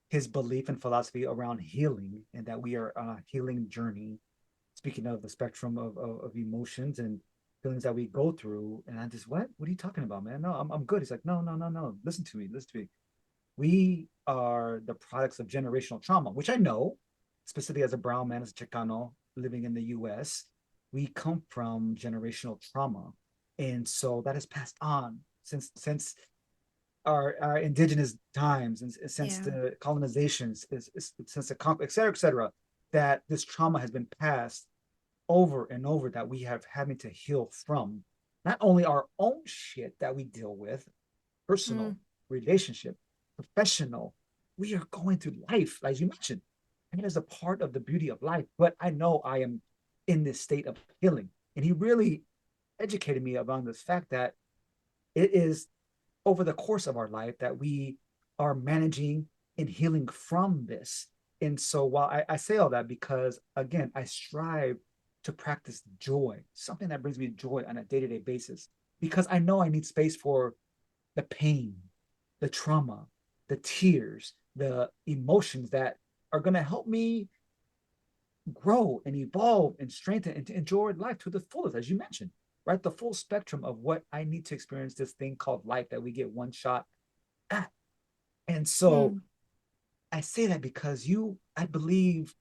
his belief and philosophy around healing, and that we are on a healing journey. Speaking of the spectrum of emotions and feelings that we go through, and I just, what are you talking about, man? No, I'm good. He's like, no, no, no, no. Listen to me. Listen to me. We are the products of generational trauma, which I know, specifically as a brown man, as a Chicano living in the US, we come from generational trauma. And so that is passed on since our indigenous times, and since Yeah. the colonizations, since the et cetera, et cetera, that this trauma has been passed over and over, that we have having to heal from not only our own shit that we deal with, personal, relationship, professional. We are going through life, as you mentioned. And it is a part of the beauty of life. But I know I am in this state of healing. And he really educated me around this fact that it is over the course of our life that we are managing and healing from this. And so while I say all that, because again, I strive to practice joy, something that brings me joy on a day-to-day basis, because I know I need space for the pain, the trauma, the tears, the emotions that are going to help me grow and evolve and strengthen and to enjoy life to the fullest, as you mentioned, right? The full spectrum of what I need to experience this thing called life that we get one shot at. And so I say that because I believe,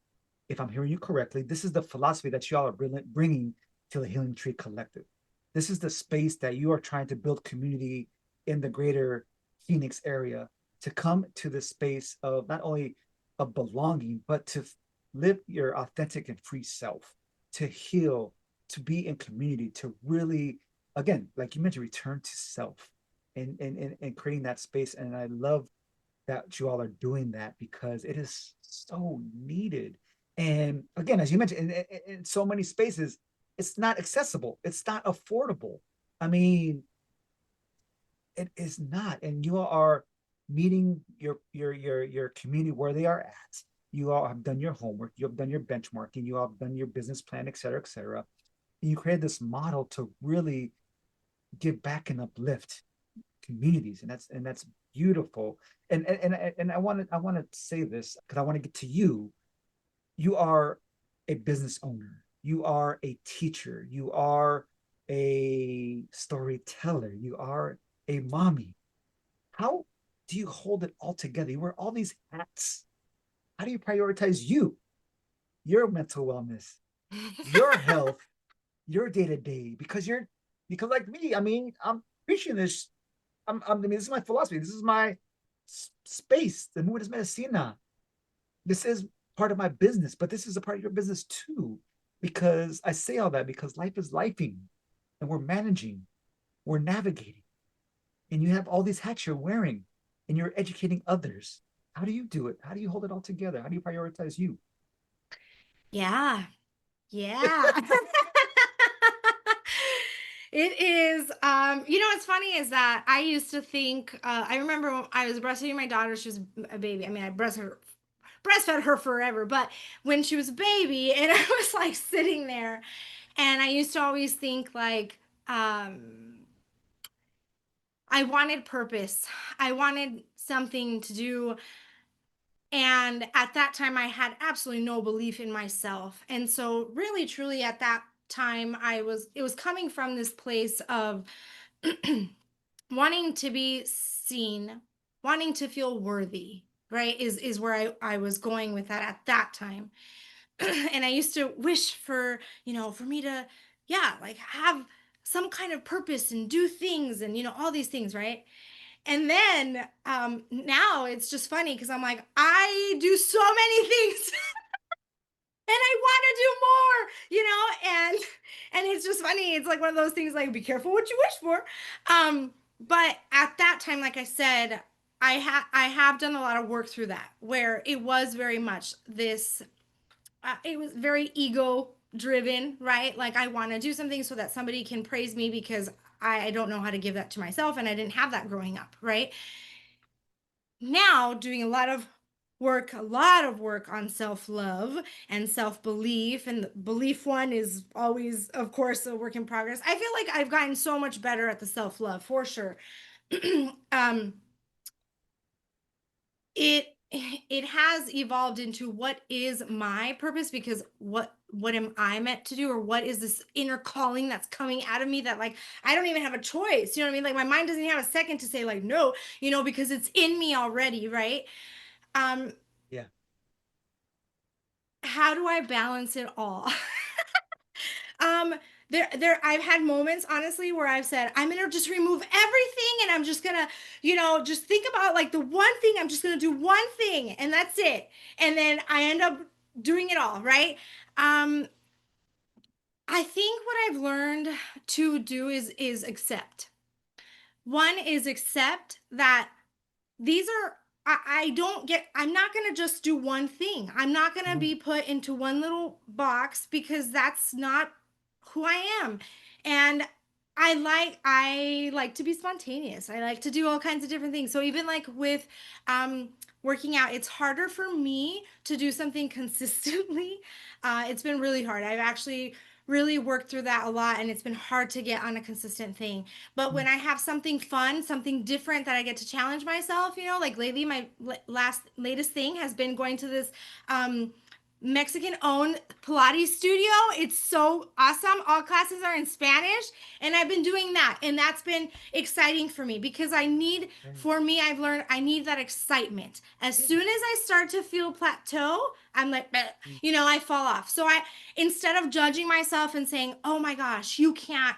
if I'm hearing you correctly, this is the philosophy that y'all are bringing to the Healing Tree Collective. This is the space that you are trying to build community in the greater Phoenix area, to come to the space of not only of belonging, but to live your authentic and free self, to heal, to be in community, to really, again, like you mentioned, return to self, and creating that space. And I love that you all are doing that, because it is so needed. And again, as you mentioned, in so many spaces, it's not accessible. It's not affordable. I mean, it is not. And you are meeting your community where they are at. You all have done your homework. You have done your benchmarking. You all have done your business plan, et cetera, et cetera. And you created this model to really give back and uplift communities, and that's beautiful. And I want to say this, because I want to get to you. You are a business owner. You are a teacher. You are a storyteller. You are a mommy. How do you hold it all together? You wear all these hats. How do you prioritize your mental wellness, your health, your day to day? Because like me, I mean, I'm preaching this. I mean, this is my philosophy. This is my space. The Movement Es Medicina. This is part of my business, but this is a part of your business too. Because I say all that because life is lifing, and we're managing, we're navigating, and you have all these hats you're wearing, and you're educating others. How do you do it? How do you hold it all together? How do you prioritize you? Yeah. Yeah. It is, what's funny is that I used to think, I remember when I was breastfeeding my daughter, she was a baby. I mean, I breastfed her forever, but when she was a baby and I was like sitting there, and I used to always think like, I wanted purpose. I wanted something to do. And at that time, I had absolutely no belief in myself. And so, really, truly, at that time, it was coming from this place of wanting to be seen, wanting to feel worthy, right? Is where I was going with that at that time. And I used to wish for, for me to, yeah, like have some kind of purpose and do things and, all these things, right? And then now it's just funny because I'm like, I do so many things and I want to do more, and it's just funny. It's like one of those things like, be careful what you wish for. But at that time, like I said, I have done a lot of work through that, where it was very much this it was very ego driven, right? Like I want to do something so that somebody can praise me, because I don't know how to give that to myself, and I didn't have that growing up, right? Now doing a lot of work on self-love and self-belief, and the belief one is always, of course, a work in progress. I feel like I've gotten so much better at the self-love, for sure. um it it has evolved into what is my purpose, because what am I meant to do, or what is this inner calling that's coming out of me that, like, I don't even have a choice, you know what I mean? Like, my mind doesn't even have a second to say like no, because it's in me already, right? um Yeah. how do I balance it all? um I've had moments, honestly, where I've said, I'm gonna just remove everything, and I'm just gonna, just think about like the one thing, I'm just gonna do one thing and that's it. And then I end up doing it all, right? um I think what I've learned to do is accept. One is accept that these are, I don't get, I'm not going to just do one thing. I'm not going to Mm. be put into one little box, because that's not who I am. And I like to be spontaneous. I like to do all kinds of different things. So even like with um working out, it's harder for me to do something consistently. It's been really hard. I've actually really worked through that a lot, and it's been hard to get on a consistent thing. But when Mm. I have something fun, something different that I get to challenge myself, like lately, my latest thing has been going to this um, Mexican owned Pilates studio. It's so awesome. All classes are in Spanish, and I've been doing that, and that's been exciting for me, because for me, I've learned I need that excitement. As Yeah. soon as I start to feel plateau, I'm like, "Bleh," Mm. I fall off. So instead of judging myself and saying, oh my gosh, you can't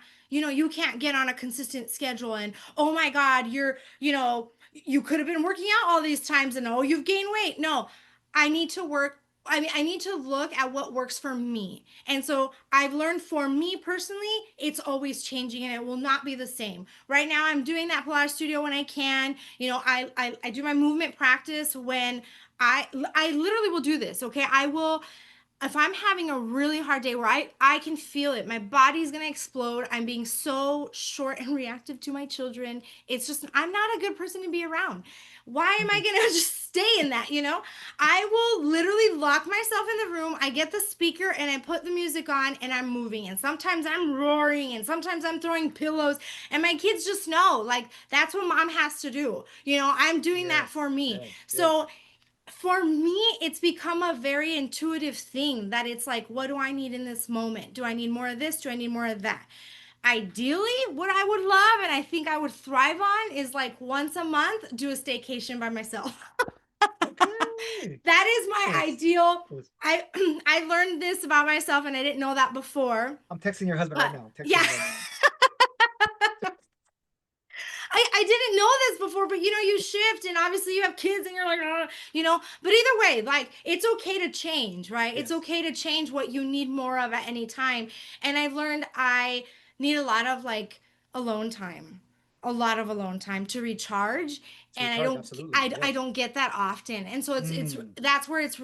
get on a consistent schedule, and oh my God, you could have been working out all these times, and oh, you've gained weight. No, I need to work. I mean, I need to look at what works for me. And so I've learned, for me personally, it's always changing, and it will not be the same. Right now, I'm doing that Pilates studio when I can. I do my movement practice when I literally will do this. Okay. I will, if I'm having a really hard day where I can feel it, my body's gonna explode. I'm being so short and reactive to my children. It's just, I'm not a good person to be around. Why am I Mm. gonna just stay in that? I will literally lock myself in the room. I get the speaker and I put the music on, and I'm moving. And sometimes I'm roaring, and sometimes I'm throwing pillows. And my kids just know, like, that's what mom has to do. I'm doing that Yes. for me. Yes. Yes. So for me, it's become a very intuitive thing, that it's like, what do I need in this moment? Do I need more of this? Do I need more of that? Ideally, what I would love, and I think I would thrive on, is like once a month, do a staycation by myself. Okay. That is my Yes. ideal. Yes. I I learned this about myself, and I didn't know that before. I'm texting your husband right But now. Texting yeah, him right now. I didn't know this before, but you shift, and obviously you have kids, and you're like, but either way, like, it's okay to change, right? It's Yes. okay to change what you need more of at any time. And I've learned I need a lot of like alone time, a lot of alone time to recharge. To And recharge. Absolutely. I Yes. don't get that often. And so it's Mm. that's where it's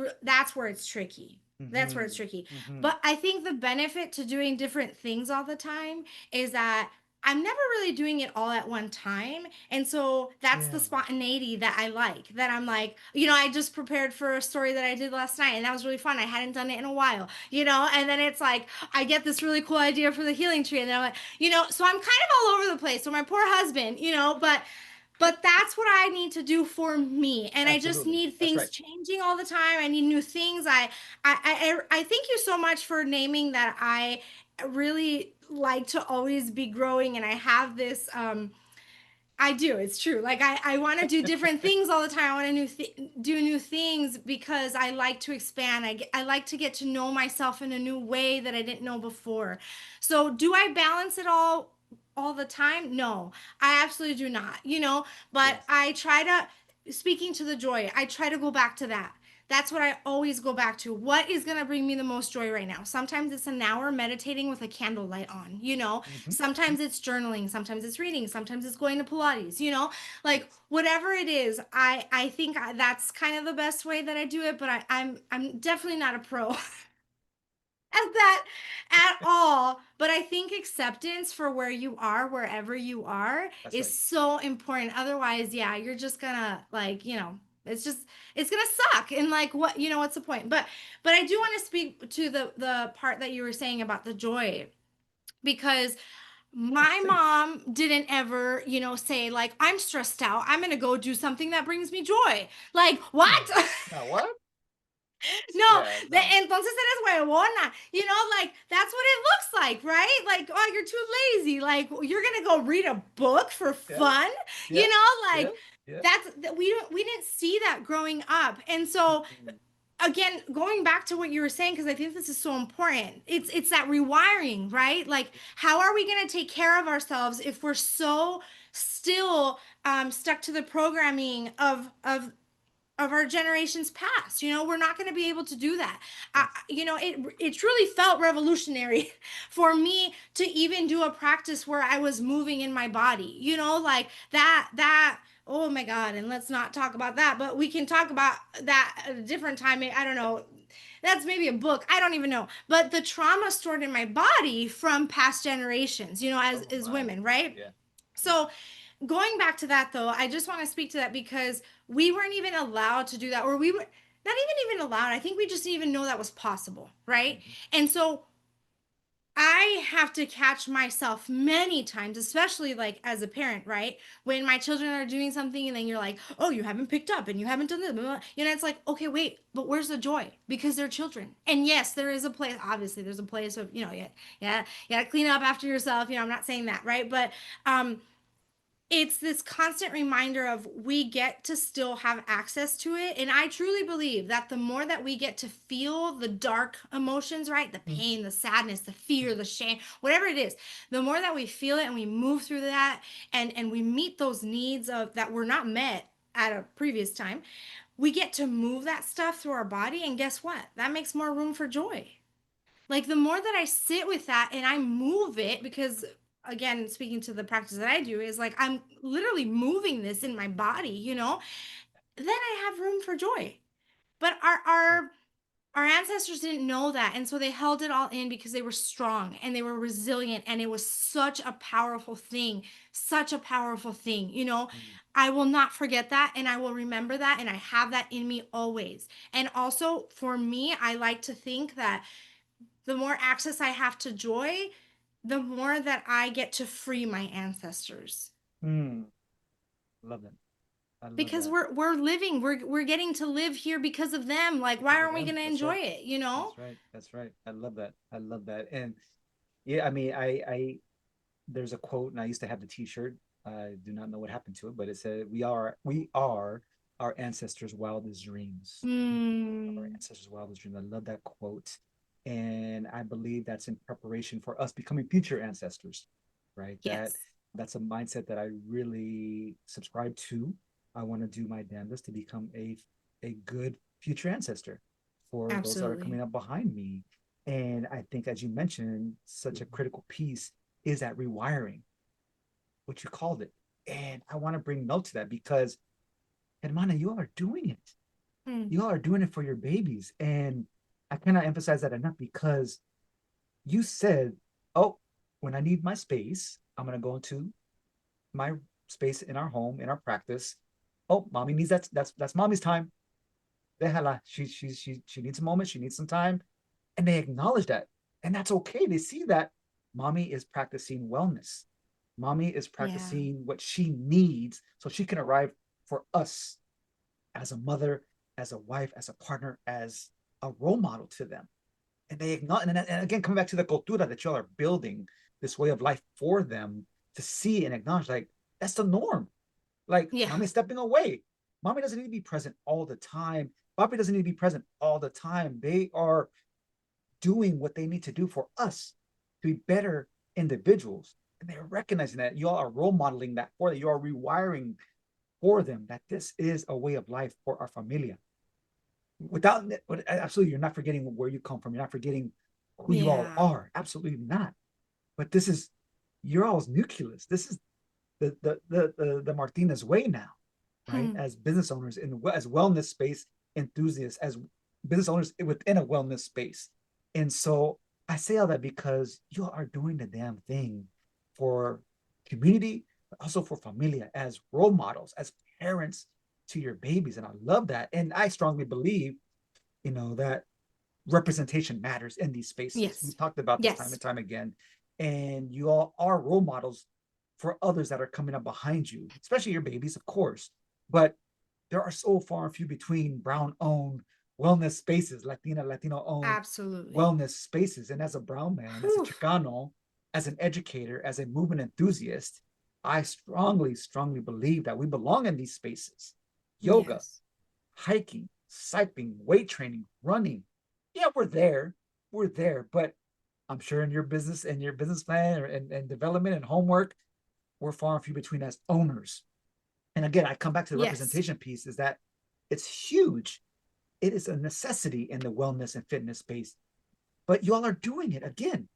tricky. That's where it's Mm-hmm. tricky. Mm-hmm. But I think the benefit to doing different things all the time is that I'm never really doing it all at one time. And so that's the Yeah. spontaneity that I like. That I'm like, I just prepared for a story that I did last night, and that was really fun. I hadn't done it in a while, and then it's like, I get this really cool idea for the healing tree. And then I'm like, so I'm kind of all over the place. So my poor husband, but that's what I need to do for me. And I just Absolutely. need That's things right. changing all the time. I need new things. I thank you so much for naming that. I really like to always be growing, and I have this I do. It's true. Like, I want to do different things all the time. I want to do new things, because I like to expand. I like to get to know myself in a new way that I didn't know before. So do I balance it all the time? No, I absolutely do not. But Yes. I try to, speaking to the joy, I try to go back to that. That's what I always go back to. What is going to bring me the most joy right now? Sometimes it's an hour meditating with a candlelight on. Mm-hmm. Sometimes it's journaling, sometimes it's reading, sometimes it's going to Pilates. Like, Yes. whatever it is, I think that's kind of the best way that I do it, but I'm definitely not a pro at that at all. But I think acceptance for where you are, wherever you are, That's is right. so important. Otherwise, yeah, you're just gonna, like, it's gonna suck. And like, what's the point? But I do want to speak to the part that you were saying about the joy, because My mom didn't ever, say like, I'm stressed out, I'm going to go do something that brings me joy. Like, what? No, what? No, Yeah, no. entonces eres huevona. Like that's what it looks like, right? Like, oh, you're too lazy. Like, you're gonna go read a book for Yeah, fun. yeah, yeah, Like yeah. we didn't see that growing up, and so Mm, again, going back to what you were saying, because I think this is so important. It's that rewiring, right? Like, how are we gonna take care of ourselves if we're so still stuck to the programming of our generations past? We're not going to be able to do that. yes. It truly felt revolutionary for me to even do a practice where I was moving in my body, like that. Oh my God. And let's not talk about that, but we can talk about that at a different time. I don't know. That's maybe a book. I don't even know. But the trauma stored in my body from past generations, Oh as my. women, right? Yeah, yeah. So going back to that though, I just want to speak to that because we weren't even allowed to do that, or we were not even allowed. I think we just didn't even know that was possible, right? Mm-hmm. And so I have to catch myself many times, especially like as a parent, right? When my children are doing something and then you're like, oh, you haven't picked up and you haven't done this. Blah, blah. It's like, okay, wait, but where's the joy? Because they're children. And yes, there is a place, obviously, there's a place of, yeah, you gotta clean up after yourself. I'm not saying that, right? But it's this constant reminder of we get to still have access to it. And I truly believe that the more that we get to feel the dark emotions, right? The pain, the sadness, the fear, the shame, whatever it is, the more that we feel it and we move through that and we meet those needs of that were not met at a previous time, we get to move that stuff through our body. And guess what? That makes more room for joy. Like the more that I sit with that and I move it, because again, speaking to the practice that I do, is like I'm literally moving this in my body, then I have room for joy. But our ancestors didn't know that, and so they held it all in because they were strong and they were resilient, and it was such a powerful thing, such a powerful thing. Mm, I will not forget that, and I will remember that, and I have that in me always. And also for me, I like to think that the more access I have to joy, the more that I get to free my ancestors. mm. Love that. I love Because that. we're living, we're getting to live here because of them. Like, why Because of aren't we them. going to That's enjoy right. it? That's right. That's right. I love that. I love that. And yeah, I mean, I there's a quote, and I used to have the T-shirt. I do not know what happened to it, but it said, "We are our ancestors' wildest dreams." Our Mm, ancestors' wildest dreams. I love that quote, and I believe that's in preparation for us becoming future ancestors, right? yes, That's a mindset that I really subscribe to. I want to do my damnedest to become a good future ancestor for those that are absolutely. coming up behind me. And I think, as you mentioned, such a critical piece is that rewiring, what you called it. And I want to bring note to that because, hermana, you all are doing it. Mm, You all are doing it for your babies. And I cannot emphasize that enough because you said, oh, when I need my space, I'm going to go into my space in our home, in our practice. Oh, mommy needs that. That's mommy's time. Déjala. She needs a moment. She needs some time. And they acknowledge that. And that's okay. They see that mommy is practicing wellness. Mommy is yeah, practicing what she needs so she can arrive for us as a mother, as a wife, as a partner, as a role model to them. And they acknowledge, and again, coming back to the cultura that y'all are building this way of life for them to see and acknowledge, like, that's the norm. Like, yeah, mommy's stepping away. Mommy doesn't need to be present all the time. Papi doesn't need to be present all the time. They are doing what they need to do for us to be better individuals. And they're recognizing that y'all are role modeling that for them. You are rewiring for them that this is a way of life for our familia. Without absolutely, you're not forgetting where you come from. You're not forgetting who you all yeah, are. Absolutely not. But this is your all's nucleus. This is the Martinez way now, right? hmm, As business owners as wellness space enthusiasts, as business owners within a wellness space. And so I say all that because you are doing the damn thing for community, but also for familia as role models, as parents to your babies. And I love that. And I strongly believe, that representation matters in these spaces. yes, We've talked about this time yes, and time again. and you all are role models for others that are coming up behind you, especially your babies, of course. But there are so far and few between brown owned wellness spaces, Latino owned Absolutely. wellness spaces. And as a brown man, as a Whew. Chicano, as an educator, as a movement enthusiast, I strongly, strongly believe that we belong in these spaces. Yoga, Yes. hiking, cycling, weight training, running. Yeah, we're there. We're there. But I'm sure in your business plan and development and homework, we're far and few between as owners. And again, I come back to the Yes. representation piece is that it's huge. It is a necessity in the wellness and fitness space. But y'all are doing it again.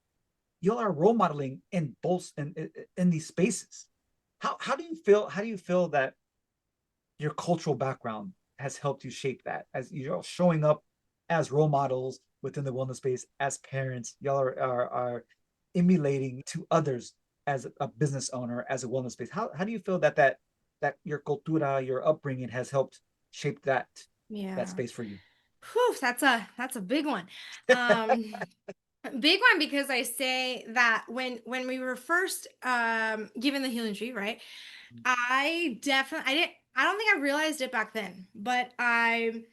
Y'all are role modeling in both in these spaces. How do you feel? How do you feel that your cultural background has helped you shape that as you're showing up as role models within the wellness space as parents? Y'all are emulating to others as a business owner, as a wellness space. How do you feel that your cultura, your upbringing has helped shape that Yeah. space for you? Whew, that's a big one. Um Big one, because I say that when we were first given the healing tree, right? I don't think I realized it back then, but I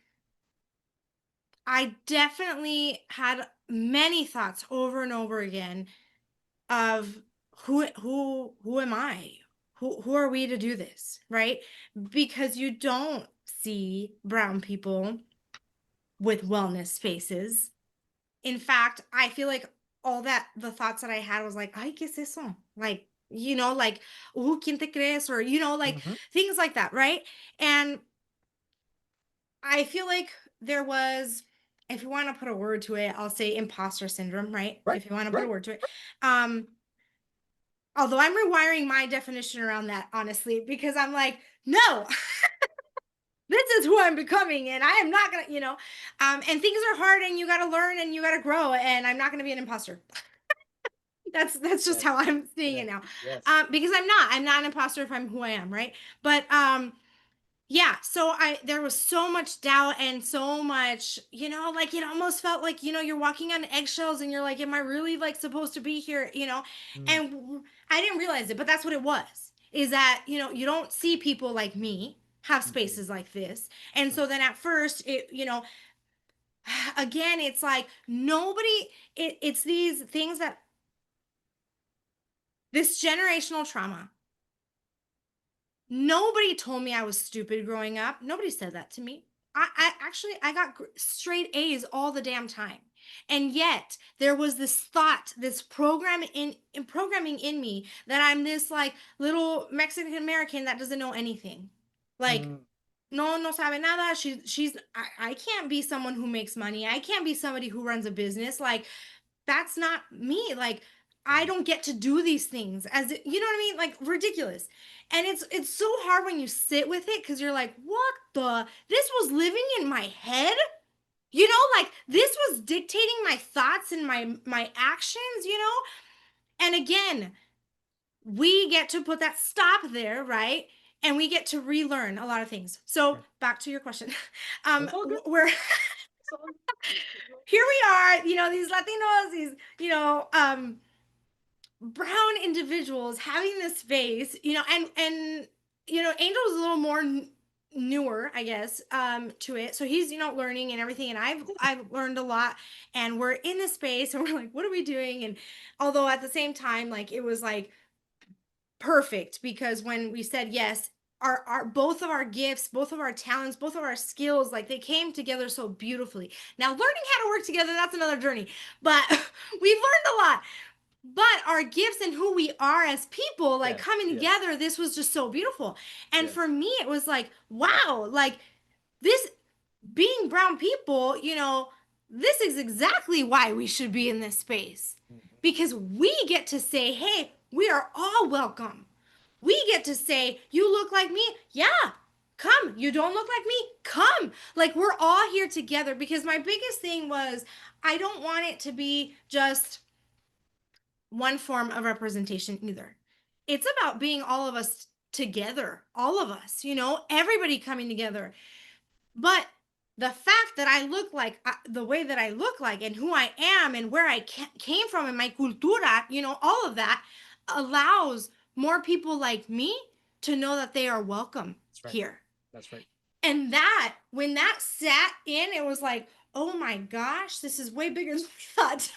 definitely had many thoughts over and over again of who am I? Who are we to do this, right? Because you don't see brown people with wellness spaces. In fact, I feel like all that the thoughts that I had was like, "Ay, ¿qué es eso?" Like, like, ¿quién te crees?" Or, like Mm-hmm. things like that, right? And I feel like there was, if you want to put a word to it, I'll say imposter syndrome, right? Right, If you want to put a right. word to it. Um, Although I'm rewiring my definition around that, honestly, because I'm like, no, this is who I'm becoming, and I am not gonna, and things are hard, and you got to learn, and you got to grow, and I'm not gonna be an imposter. That's just Yes, how I'm seeing it yes, now. yes. Because I'm not an imposter if I'm who I am, right? But yeah, so I there was so much doubt and so much, like it almost felt like, you're walking on eggshells and you're like, am I really like supposed to be here? Mm, And I didn't realize it, but that's what it was. Is that, you don't see people like me have mm-hmm. spaces like this. And Right. so then at first again, it's like nobody it's these things that this generational trauma. Nobody told me I was stupid growing up. Nobody said that to me. I actually I got straight A's all the damn time. And yet there was this thought, this programming in me that I'm this like little Mexican American that doesn't know anything. Like Mm, no sabe nada. I can't be someone who makes money. I can't be somebody who runs a business. Like that's not me. Like I right. don't get to do these things you know what I mean? Like ridiculous. And it's so hard when you sit with it because you're like, what this was living in my head? Like this was dictating my thoughts and my actions, And again, we get to put that stop there, right? And we get to relearn a lot of things. So Right. back to your question. It's all good. We're It's all here we are, these Latinos, these, brown individuals having this space, and Angel's a little more newer, I guess, to it. So he's, learning and everything, and I've learned a lot, and we're in this space, and we're like, what are we doing? And although at the same time, like it was like perfect because when we said yes, our both of our gifts, both of our talents, both of our skills, like they came together so beautifully. Now learning how to work together, that's another journey, but we've learned a lot. But our gifts and who we are as people, like yes, coming yes, together, this was just so beautiful. And for yes. me, it was like, wow, like this being brown people, this is exactly why we should be in this space Mhm. because we get to say, hey, we are all welcome. We get to say, you look like me? Yeah, come. You don't look like me? Come. Like we're all here together because my biggest thing was I don't want it to be just one form of representation either. It's about being all of us together, all of us, everybody coming together. But the fact that I look like the way that I look like and who I am and where I came from and my cultura, all of that allows more people like me to know that they are welcome That's right. here. That's right. And that, when that sat in, it was like, oh my gosh, this is way bigger than we thought.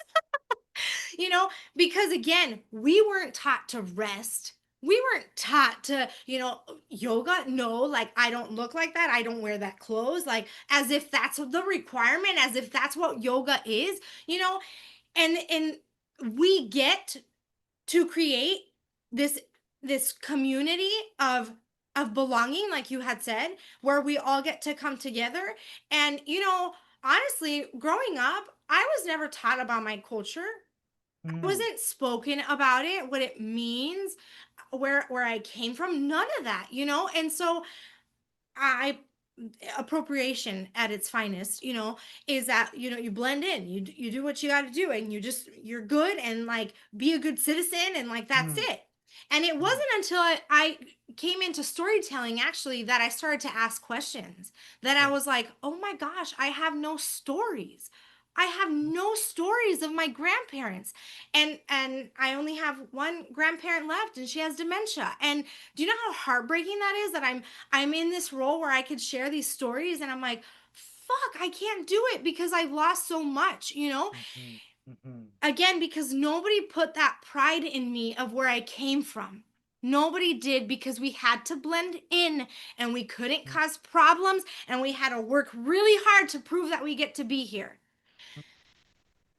Because again, we weren't taught to rest. We weren't taught to, yoga. No, like I don't look like that. I don't wear that clothes. Like as if that's the requirement, as if that's what yoga is, and we get to create this community of belonging, like you had said, where we all get to come together. And honestly, growing up, I was never taught about my culture. I Mm, wasn't spoken about it, what it means, where I came from, none of that, and so I appropriation at its finest, is that you blend in, you do what you got to do, and you're good, and like be a good citizen, and like that's mm, it. And it mm, wasn't until I came into storytelling actually that I started to ask questions, that I right. was like, oh my gosh, I have no stories. I have no stories of my grandparents, and I only have one grandparent left, and she has dementia. And do you know how heartbreaking that is, that I'm in this role where I could share these stories, and I'm like, fuck, I can't do it because I've lost so much, Mm-hmm, mm-hmm, Again, because nobody put that pride in me of where I came from. Nobody did, because we had to blend in and we couldn't cause problems, and we had to work really hard to prove that we get to be here.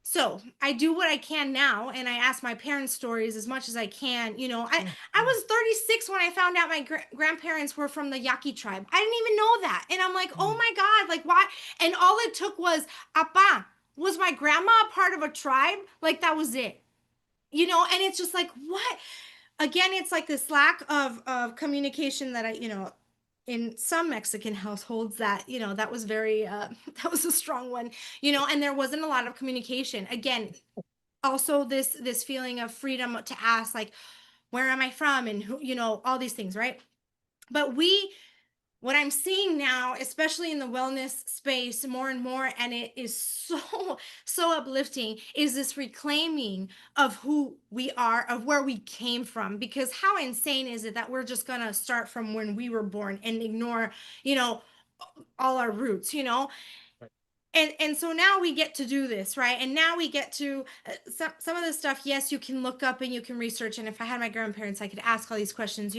So I do what I can now, and I ask my parents' stories as much as I can. I mm, was 36 when I found out my grandparents were from the Yaqui tribe. I didn't even know that, and I'm like, oh mm, my god, like why? And all it took was, apa, was my grandma a part of a tribe? Like that was it. And it's just like, what? Again, it's like this lack of communication that in some Mexican households, that that was very that was a strong one, and there wasn't a lot of communication. Again, also this feeling of freedom to ask, like, where am I from, and who, all these things, right? But what I'm seeing now, especially in the wellness space more and more, and it is so, so uplifting, is this reclaiming of who we are, of where we came from. Because how insane is it that we're just going to start from when we were born and ignore, you know, all our roots, right. and so now we get to do this, right? And now we get to some of the stuff, yes, you can look up and you can research, and if I had my grandparents I could ask all these questions,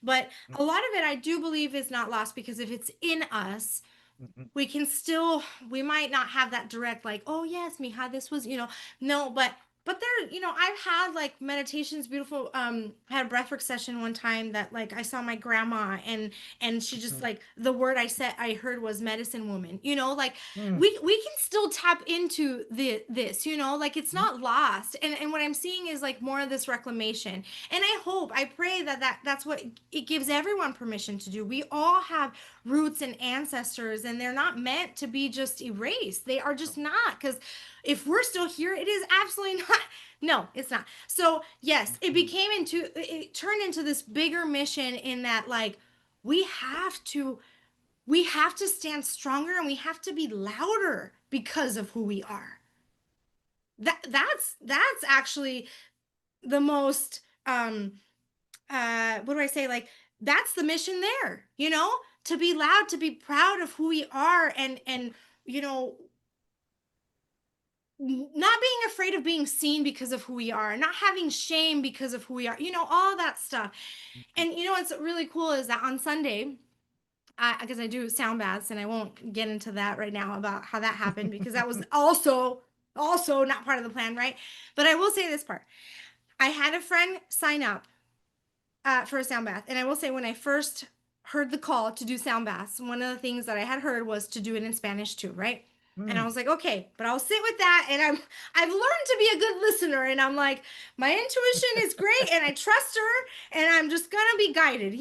but Mm, a lot of it I do believe is not lost, because if it's in us, mhm, we can still, we might not have that direct, like, oh yes, mija, this was, no, but there, I've had like meditations, beautiful. I had a breathwork session one time that, like, I saw my grandma, and she just, mhm, like, the word I heard was medicine woman, like mm, we can still tap into this, like it's mhm, not lost. And what I'm seeing is like more of this reclamation. And I pray that's what it gives everyone permission to do. We all have roots and ancestors, and they're not meant to be just erased. They are no, just not, because if we're still here, it is absolutely not. No, it's not. So yes, mhm, it turned into this bigger mission, in that, like, we have to we have to stand stronger, and we have to be louder because of who we are. That's actually the most, what do I say, like, that's the mission there, to be loud, to be proud of who we are, and you know not being afraid of being seen because of who we are, not having shame because of who we are, all that stuff. mhm, And what's really cool is that on Sunday, because I do sound baths, and I won't get into that right now about how that happened, because that was also not part of the plan, right? But I will say this part: I had a friend sign up for a sound bath. And I will say, when I first heard the call to do sound baths, one of the things that I had heard was to do it in Spanish too, right? And I mm, was like, okay, but I'll sit with that. And I've learned to be a good listener. And I'm like, my intuition is great, and I trust her, and I'm just gonna be guided,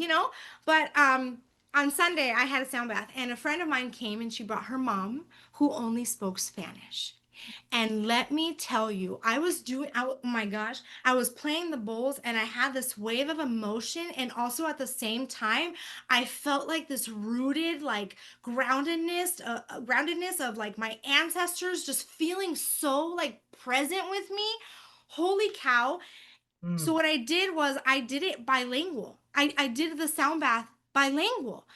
But on Sunday I had a sound bath, and a friend of mine came, and she brought her mom, who only spoke Spanish. And let me tell you, oh my gosh, I was playing the bowls and I had this wave of emotion. And also at the same time, I felt like this rooted, like groundedness of like my ancestors just feeling so like present with me. Holy cow. So Mm, what I did was I did it bilingual. I did the sound bath bilingual.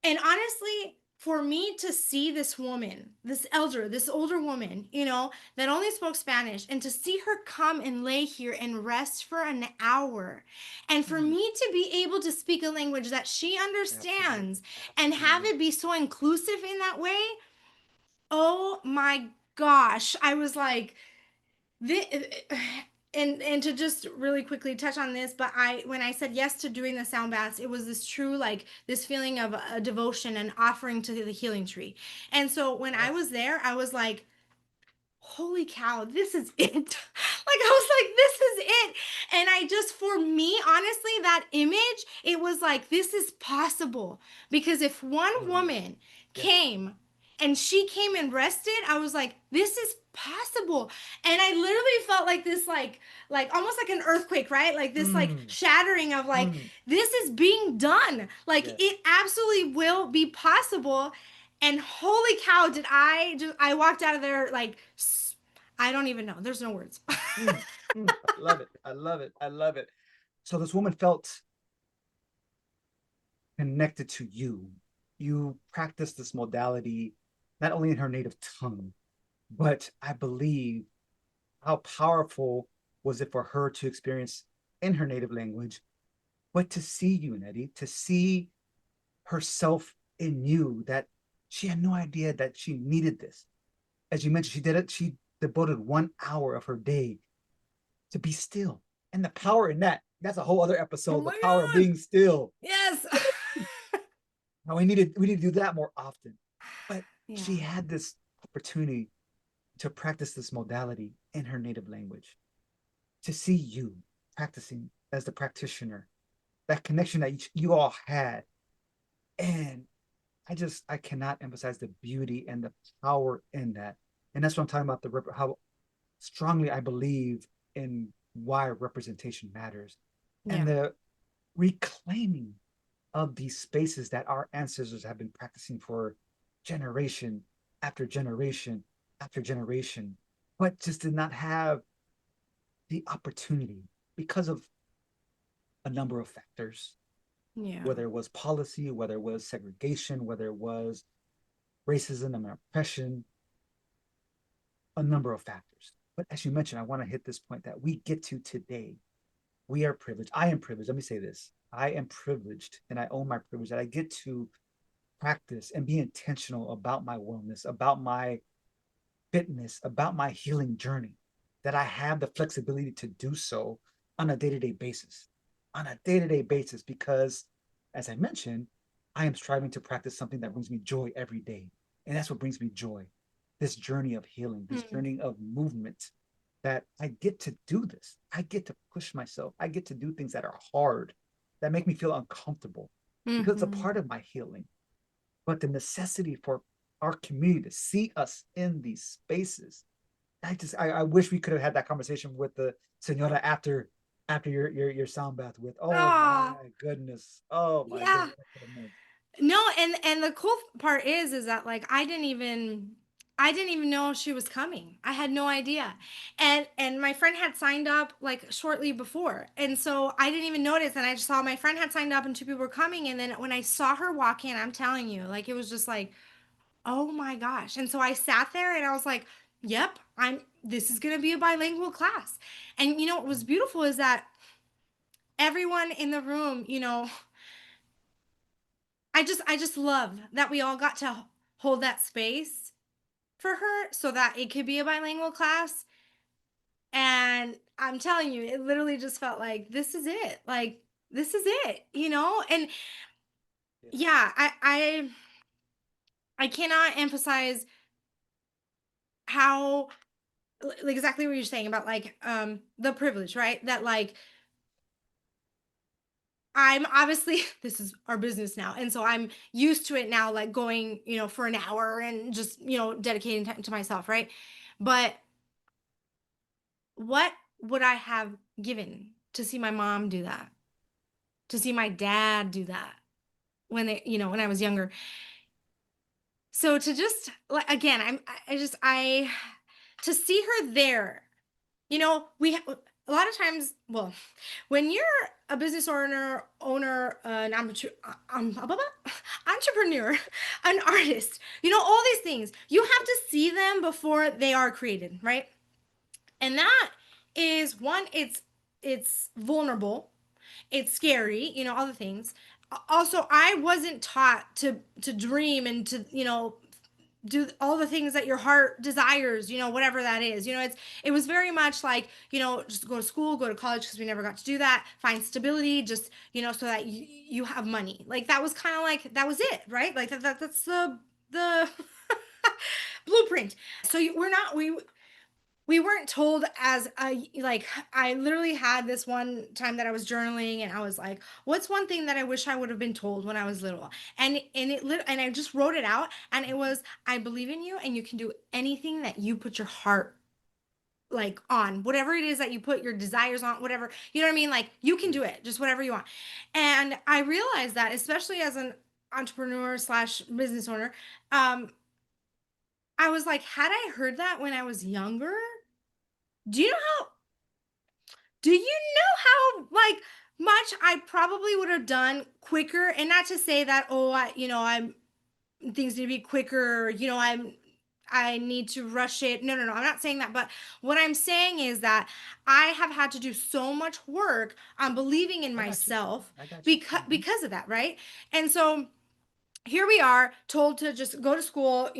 And honestly, for me to see this woman, this older woman, that only spoke Spanish, and to see her come and lay here and rest for an hour, and for mm. me to be able to speak a language that she Absolutely. understands and have Absolutely. it be so inclusive in that way, oh my gosh, I was like, this, and to just really quickly touch on this, but when I said yes to doing the sound baths, it was this true, like this feeling of a devotion and offering to the healing tree. And so when I Yes. was there, I was like, holy cow, this is it. Like I was like, this is it. And I just, for me, honestly, that image, it was like, this is possible. Because if one Absolutely. woman Yes. came and she came and rested, I was like, this is possible. And I literally felt like this, like almost like an earthquake, right? Like this, like Mm, shattering of like, mm. this is being done. Like Yes. it absolutely will be possible. And holy cow, I walked out of there like, I don't even know. There's no words. Mm, mm. I love it. I love it. I love it. So this woman felt connected to you. You practice this modality not only in her native tongue, but I believe how powerful was it for her to experience in her native language, but to see you, Nettie, to see herself in you, that she had no idea that she needed this. As you mentioned, she did it. She devoted 1 hour of her day to be still. And the power in that's a whole other Oh episode, the my power of God. being still. Yes. Now we need to do that more often. But she Yeah. had this opportunity to practice this modality in her native language, to see you practicing as the practitioner, that connection that you all had. And I cannot emphasize the beauty and the power in that. And that's what I'm talking about, how strongly I believe in why representation matters, and Yeah. the reclaiming of these spaces that our ancestors have been practicing for generation after generation after generation, but just did not have the opportunity because of a number of factors, Yeah. whether it was policy, whether it was segregation, whether it was racism and oppression, a number of factors. But as you mentioned, I want to hit this point that we get to today. We are privileged. I am privileged. Let me say this. I am privileged and I own my privilege that I get to practice and be intentional about my wellness, about my fitness, about my healing journey, that I have the flexibility to do so on a day to day basis, because as I mentioned, I am striving to practice something that brings me joy every day. And that's what brings me joy, this journey of healing, this Mm. journey of movement, that I get to do this. I get to push myself. I get to do things that are hard, that make me feel uncomfortable, because it's a Mm-hmm. part of my healing. But the necessity for our community to see us in these spaces, I wish we could have had that conversation with the senora after your sound bath with, oh my Oh, goodness, oh my yeah. goodness, what could have meant. No, and the cool part is that like I didn't even know she was coming. I had no idea. And my friend had signed up like shortly before. And so I didn't even notice, and I just saw my friend had signed up and two people were coming, and then when I saw her walk in, I'm telling you, like it was just like, "Oh my gosh." And so I sat there and I was like, "Yep, this is going to be a bilingual class." And what was beautiful is that everyone in the room, I just love that we all got to hold that space for her so that it could be a bilingual class. And I'm telling you, it literally just felt like this is it. Like this is it. And Yes. yeah, I cannot emphasize how like exactly what you're saying about like the privilege, right? That like I'm obviously, this is our business now. And so I'm used to it now, like going, for an hour and just, dedicating time to myself. Right. But what would I have given to see my mom do that, to see my dad do that when I was younger? So to just, like, again, to see her there, a lot of times, well, when you're a business an entrepreneur, an artist, all these things, you have to see them before they are created, right? And that is one, it's vulnerable, it's scary, all the things. Also, I wasn't taught to dream and to, do all the things that your heart desires, whatever that is. It was very much like, just go to school, go to college, because we never got to do that, find stability, just, so that you have money. Like, that was kind of like, that was it, right? Like that's the blueprint. So we weren't told as like, I literally had this one time that I was journaling and I was like, what's one thing that I wish I would have been told when I was little? And I just wrote it out, and it was, I believe in you and you can do anything that you put your heart like on, whatever it is that you put your desires on, whatever, you know what I mean? Like, you can do it, just whatever you want. And I realized that, especially as an entrepreneur slash business owner, I was like, had I heard that when I was younger, do you know how like much I probably would have done quicker? And not to say that, oh, I'm things need to be quicker, I need to rush it. No, I'm not saying that. But what I'm saying is that I have had to do so much work on believing in myself because of that, right? And so here we are, told to just go to school,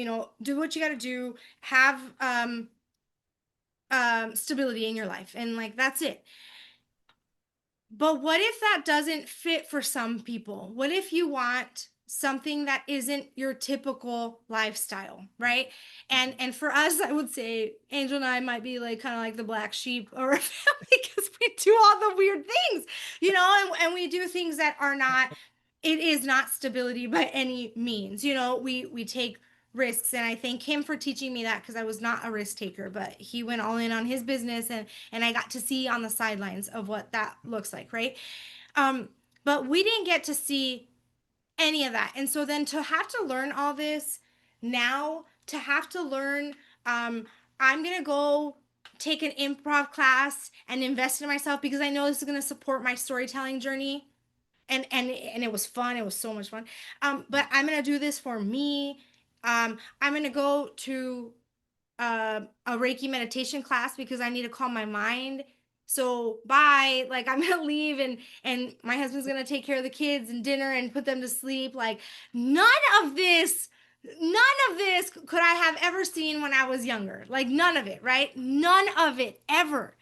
do what you got to do, have stability in your life, and like, that's it. But what if that doesn't fit for some people? What if you want something that isn't your typical lifestyle, right? And for us, I would say Angel and I might be like kind of like the black sheep of our family, because we do all the weird things, and we do things that are not, it is not stability by any means. We take risks, and I thank him for teaching me that, because I was not a risk taker, but he went all in on his business, and I got to see on the sidelines of what that looks like, right? But we didn't get to see any of that. And so then to have to learn all this now, to have to learn, I'm gonna go take an improv class and invest in myself, because I know this is going to support my storytelling journey. And it was fun. It was so much fun. But I'm gonna do this for me. I'm gonna go to a Reiki meditation class, because I need to calm my mind. So bye. Like, I'm gonna leave, and my husband's gonna take care of the kids and dinner and put them to sleep. Like, none of this could I have ever seen when I was younger. Like, none of it, right? None of it ever.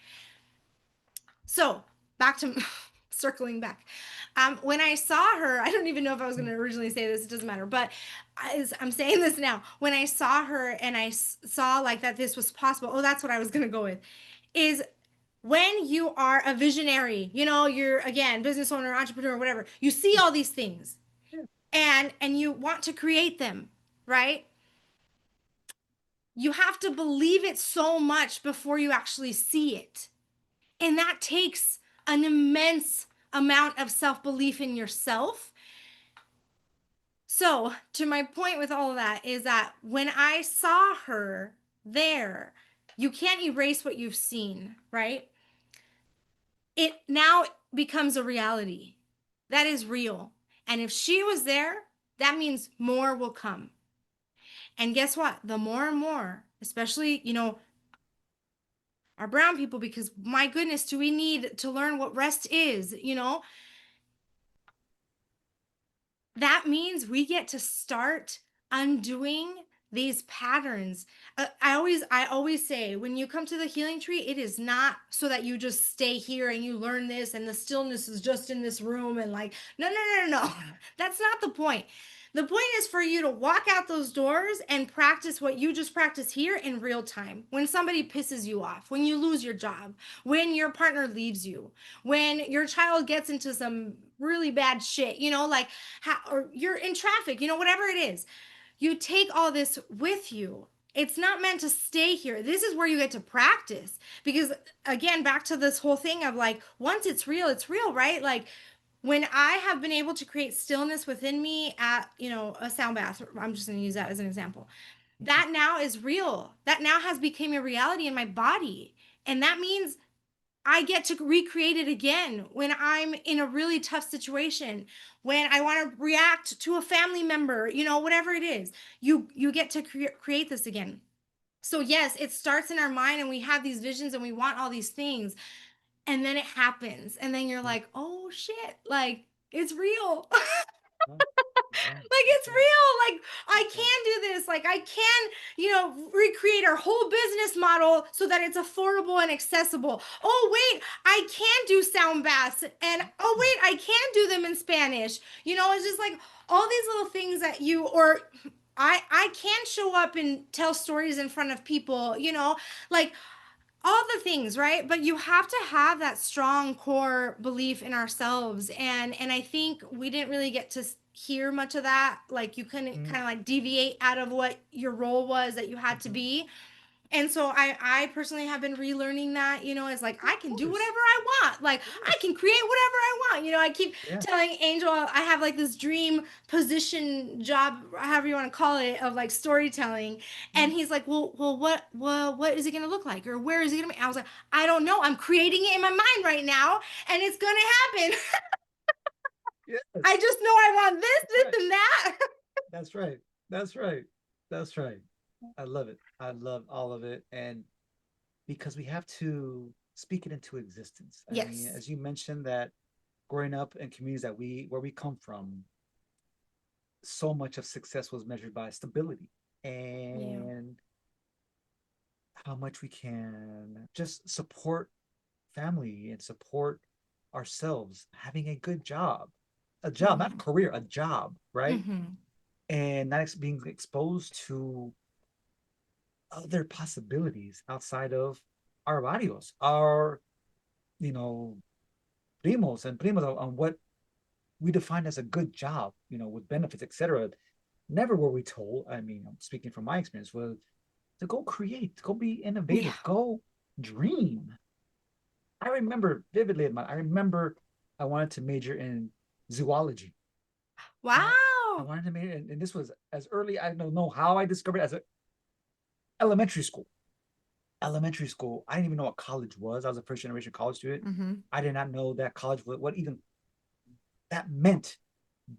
So back to circling back. When I saw her, I don't even know if I was going to originally say this, it doesn't matter, but I'm saying this now. When I saw her and I saw like that this was possible, oh, that's what I was going to go with, is when you are a visionary, you're, again, business owner, entrepreneur, whatever, you see all these things and you want to create them, right? You have to believe it so much before you actually see it. And that takes an immense amount of self-belief in yourself. So, to my point with all of that is that when I saw her there, you can't erase what you've seen, right? It now becomes a reality. That is real. And if she was there, that means more will come. And guess what? The more and more, especially, our brown people, because my goodness, do we need to learn what rest is, That means we get to start undoing these patterns. I always say, when you come to the healing tree, it is not so that you just stay here and you learn this and the stillness is just in this room and like, no. That's not the point. The point is for you to walk out those doors and practice what you just practiced here in real time. When somebody pisses you off, when you lose your job, when your partner leaves you, when your child gets into some really bad shit, like or you're in traffic, whatever it is, you take all this with you. It's not meant to stay here. This is where you get to practice. Because again, back to this whole thing of like, once it's real, right? Like when I have been able to create stillness within me at, a sound bath, I'm just going to use that as an example. That now is real. That now has become a reality in my body. And that means I get to recreate it again when I'm in a really tough situation, when I want to react to a family member, whatever it is. You get to create this again. So yes, it starts in our mind and we have these visions and we want all these things. And then it happens. And then you're like, oh shit, like it's real. Like it's real. Like I can do this. Like I can, recreate our whole business model so that it's affordable and accessible. Oh wait, I can do sound baths, and oh wait, I can do them in Spanish. It's just like all these little things that I can show up and tell stories in front of people, like all the things, right? But you have to have that strong core belief in ourselves, and I think we didn't really get to hear much of that. Like you couldn't kind of like deviate out of what your role was that you had to be. And so I personally have been relearning that, it's like I can do whatever I want. Like I can create whatever I want. I keep telling Angel I have like this dream position job, however you want to call it, of like storytelling. And he's like, well, what is it gonna look like? Or where is it gonna be? I was like, I don't know. I'm creating it in my mind right now, and it's gonna happen. Yes. I just know I want this, and that. That's right. That's right. That's right. I love it. I love all of it. And because we have to speak it into existence. I mean, as you mentioned, that growing up in communities where we come from, so much of success was measured by stability and how much we can just support family and support ourselves, having a good job, not a career, a job, right? And not being exposed to other possibilities outside of our barrios, our, primos and primas on what we define as a good job, with benefits, etc. Never were we told, I mean, I'm speaking from my experience, was to go create, go be innovative, go dream. I remember vividly, I wanted to major in zoology. Wow. I wanted to major, and this was as early, I don't know how I discovered it, as elementary school. I didn't even know what college was. I was a first generation college student. I did not know that college, what even that meant.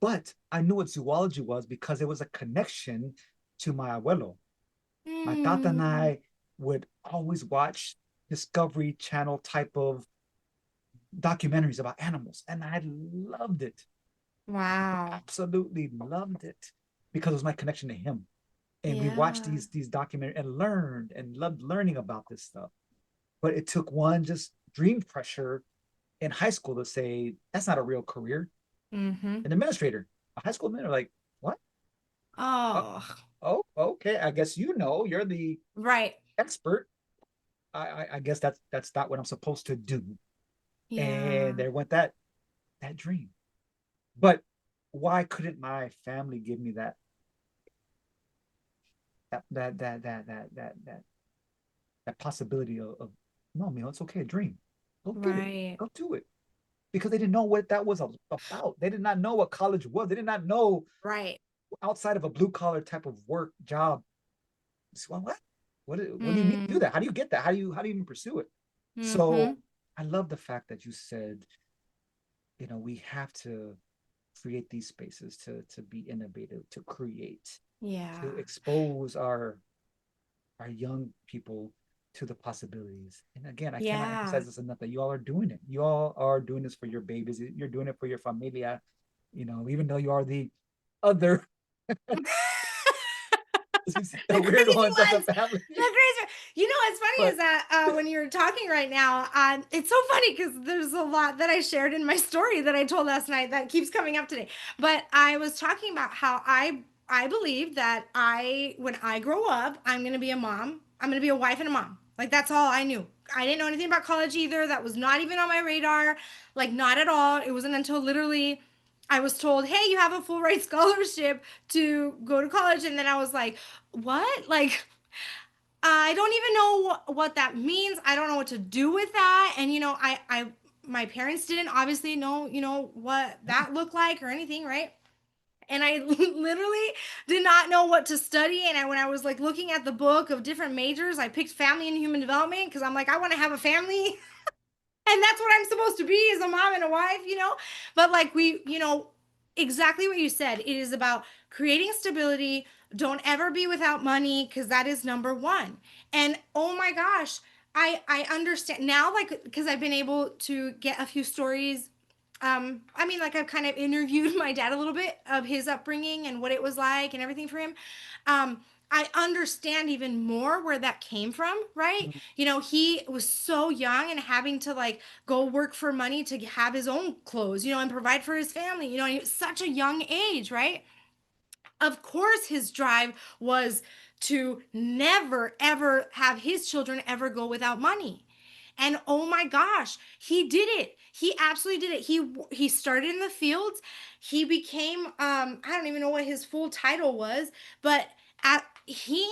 But I knew what zoology was because it was a connection to my abuelo. My tata and I would always watch Discovery Channel type of documentaries about animals, and I loved it. Wow. Absolutely loved it because it was my connection to him. And we watched these documentaries and learned and loved learning about this stuff. But it took one just dream pressure in high school to say, that's not a real career. An administrator, a high school administrator, like, what? Oh, okay. I guess you're the expert. I guess that's not what I'm supposed to do. And there went that dream. But why couldn't my family give me that possibility of no, Mio, it's okay, a dream. Go get it. Go do it. Because they didn't know what that was about. They did not know what college was. They did not know outside of a blue collar type of work job. So, what do you need to do that? How do you get that? How do you even pursue it? So I love the fact that you said, we have to create these spaces to be innovative, to create, to expose our young people to the possibilities. And again, I cannot emphasize this enough, that you all are doing it. You all are doing this for your babies. You're doing it for your familia, even though you are the other the weird ones of the family. What's funny is that when you're talking right now, it's so funny because there's a lot that I shared in my story that I told last night that keeps coming up today. But I was talking about how I believe that when I grow up, I'm gonna be a mom. I'm gonna be a wife and a mom. Like that's all I knew. I didn't know anything about college either. That was not even on my radar. Like not at all. It wasn't until literally I was told, hey, you have a full ride scholarship to go to college. And then I was like, what? Like, I don't even know what that means. I don't know what to do with that. And, my parents didn't obviously know, what that looked like or anything, right? And I literally did not know what to study. And when I was like looking at the book of different majors, I picked family and human development because I'm like, I want to have a family. And that's what I'm supposed to be as a mom and a wife, But like exactly what you said. It is about creating stability. Don't ever be without money because that is number one. And oh my gosh, I understand now, like because I've been able to get a few stories. I mean, like I've kind of interviewed my dad a little bit of his upbringing and what it was like and everything for him. I understand even more where that came from, right? He was so young and having to like go work for money to have his own clothes, and provide for his family, and he was such a young age, right? Of course, his drive was to never, ever have his children ever go without money. And oh my gosh, he did it. He absolutely did it. He started in the fields. He became I don't even know what his full title was, but he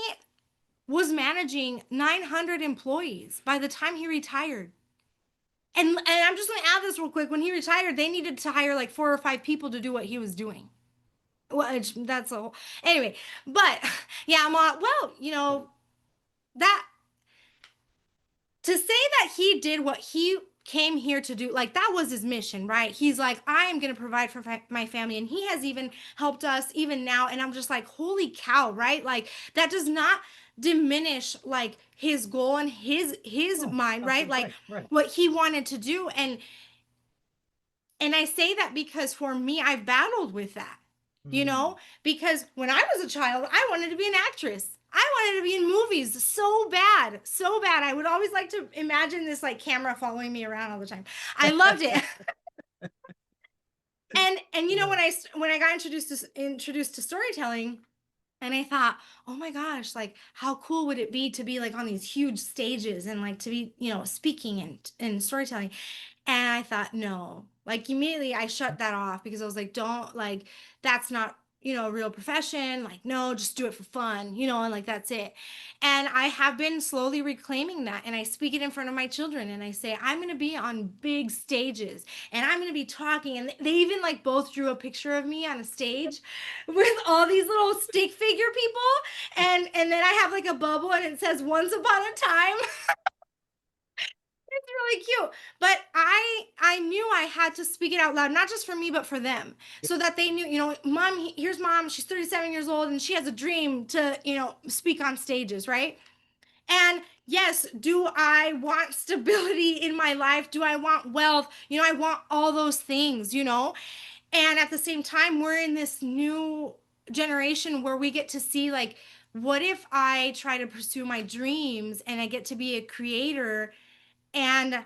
was managing 900 employees by the time he retired. And I'm just going to add this real quick. When he retired, they needed to hire like 4 or 5 people to do what he was doing. Well, that's a whole, anyway. But yeah, I'm all, well, that to say that he did what he came here to do, like that was his mission, right? He's like, I am going to provide for my family. And he has even helped us even now. And I'm just like, holy cow, right? Like that does not diminish like his goal and his mind, right? Like right. what he wanted to do. And I say that because for me, I've battled with that, because when I was a child, I wanted to be an actress. I wanted to be in movies so bad, so bad. I would always like to imagine this like camera following me around all the time. I loved it. and when I got introduced to storytelling, and I thought, oh my gosh, like how cool would it be to be like on these huge stages and like to be, speaking and storytelling. And I thought, no, like immediately I shut that off because I was like, don't like, that's not, a real profession. Like, no, just do it for fun, and like, that's it. And I have been slowly reclaiming that. And I speak it in front of my children and I say, I'm going to be on big stages and I'm going to be talking. And they even like both drew a picture of me on a stage with all these little stick figure people. And then I have like a bubble and it says once upon a time. It's really cute. But I knew I had to speak it out loud, not just for me, but for them. So that they knew, mom, here's mom, she's 37 years old and she has a dream to, speak on stages, right? And yes, do I want stability in my life? Do I want wealth? I want all those things, And at the same time, we're in this new generation where we get to see like, what if I try to pursue my dreams and I get to be a creator? And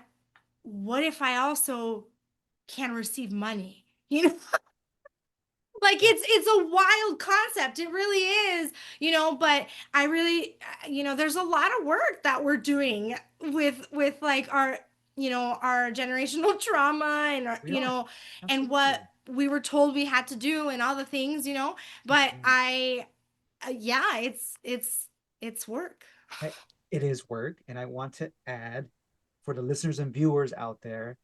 what if I also can receive money? Like it's a wild concept. It really is, but I really, there's a lot of work that we're doing with like our generational trauma and and what we were told we had to do and all the things, but yeah, it's work. It is work. And I want to add for the listeners and viewers out there,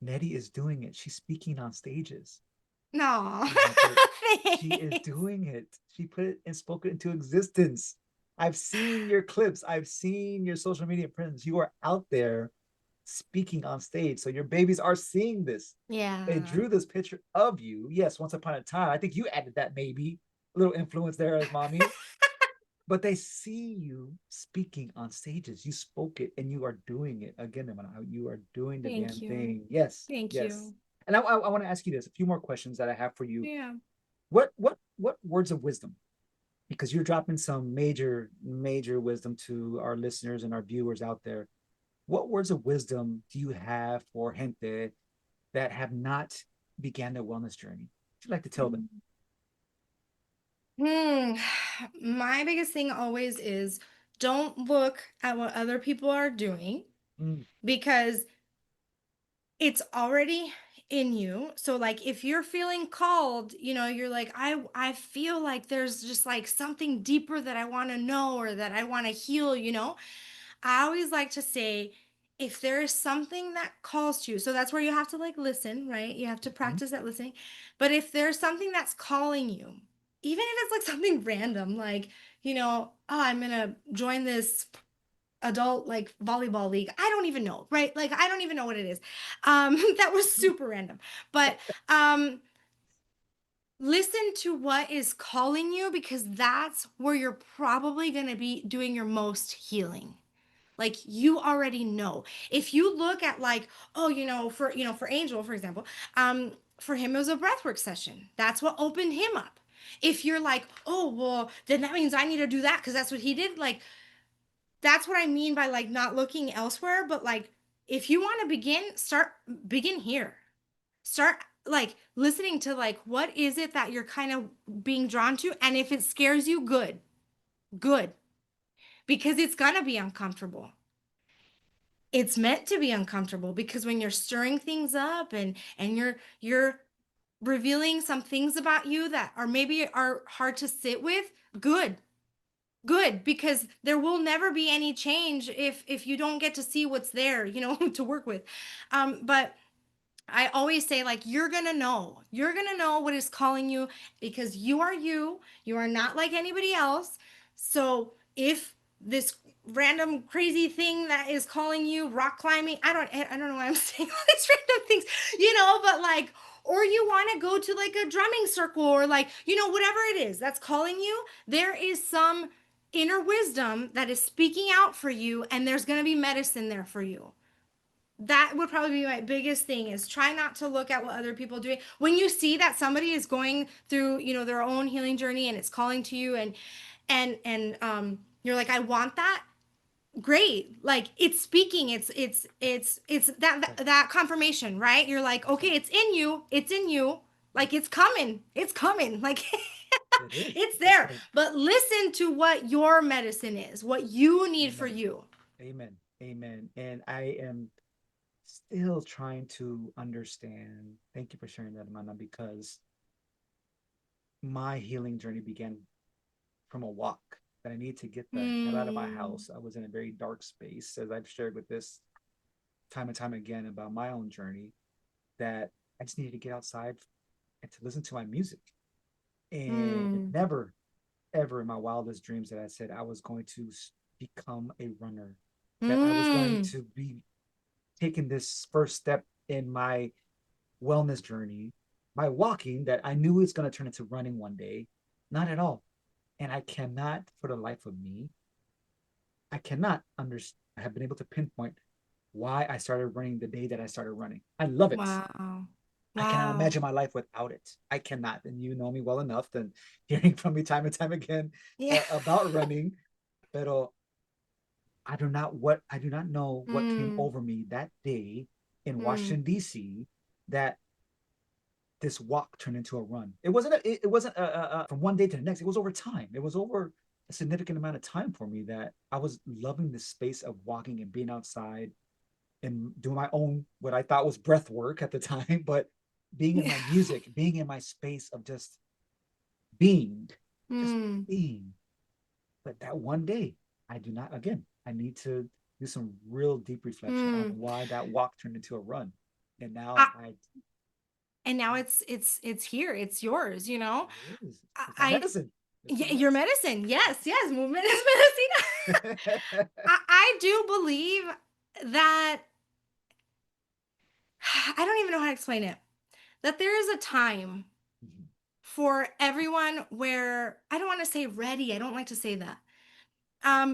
Nery is doing it. She's speaking on stages. No. She is doing it. She put it and spoke it into existence. I've seen your clips. I've seen your social media presence. You are out there speaking on stage. So your babies are seeing this. Yeah. They drew this picture of you. Yes, once upon a time. I think you added that maybe. A little influence there as mommy. But they see you speaking on stages. You spoke it and you are doing it. Again, you are doing the damn thing. Yes. Thank yes. you. And I want to ask you this, a few more questions that I have for you. Yeah. What words of wisdom because you're dropping some major wisdom to our listeners and our viewers out there. What words of wisdom do you have for gente that have not began their wellness journey? What would you like to tell them? Hmm. My biggest thing always is don't look at what other people are doing Mm, because it's already in you. So like if you're feeling called, you're like I feel like there's just like something deeper that I want to know or that I want to heal. I always like to say, if there is something that calls to you, so that's where you have to like listen, right? You have to mhm. practice that listening. But if there's something that's calling you, even if it's like something random, like, oh, I'm gonna join this adult like volleyball league. I don't even know, right? Like I don't even know what it is. That was super random. But listen to what is calling you because that's where you're probably gonna be doing your most healing. Like you already know. If you look at like, oh, for Angel, for example, for him it was a breathwork session. That's what opened him up. If you're like, oh, well, then that means I need to do that because that's what he did. Like, that's what I mean by like not looking elsewhere. But like, if you want to begin here. Start like listening to like what is it that you're kind of being drawn to, and if it scares you, good, because it's gonna be uncomfortable. It's meant to be uncomfortable because when you're stirring things up and you're revealing some things about you that are maybe are hard to sit with, good, because there will never be any change if you don't get to see what's there, to work with. But I always say, like, you're gonna know what is calling you because you are not like anybody else. So if this random crazy thing that is calling you rock climbing, I don't know why I'm saying all these random things, but like, or you want to go to like a drumming circle or like, whatever it is that's calling you, there is some inner wisdom that is speaking out for you, and there's going to be medicine there for you. That would probably be my biggest thing, is try not to look at what other people are doing. When you see that somebody is going through, their own healing journey and it's calling to you, and you're like, I want that. Great. Like it's speaking. It's Right. that confirmation, right? You're like, That's okay, right. it's in you. It's in you. Yep. Like it's coming. It's coming. Like It is. it's That's there. right. But listen to what your medicine is, what you need for Amen. you. Amen. Amen. And I am still trying to understand. Thank you for sharing that, Amanda, because my healing journey began from a walk that I need to get the hell out of my Hmm. house. I was in a very dark space, as I've shared with this time and time again about my own journey, that I just needed to get outside and to listen to my music. And Hmm. never, ever in my wildest dreams that I said I was going to become a runner, that I was going Hmm. to be taking this first step in my wellness journey, my walking, that I knew was going to turn into running one day. Not at all. And I cannot, for the life of me, I cannot understand. I have been able to pinpoint why I started running the day that I started running. I love it. Wow. I cannot Wow. imagine my life without it. I cannot. And you know me well enough than hearing from me time and time again Yeah. about running. Pero I do not know what came Mm, over me that day in mm, Washington D.C. that this walk turned into a run. It wasn't from one day to the next. It was over time. It was over a significant amount of time for me that I was loving the space of walking and being outside and doing my own what I thought was breath work at the time, but being in yeah. my music, being in my space of being, just Mm, being. But that one day, I do not. Again, I need to do some real deep reflection on mm. why that walk turned into a run, and now I, I. and now it's here. It's yours, It is. It's my I medicine. It's my yeah, your medicine. medicine. Yes, yes, movement is medicina. I do believe that I don't even know how to explain it. That there is a time for everyone where I don't want to say ready. I don't like to say that.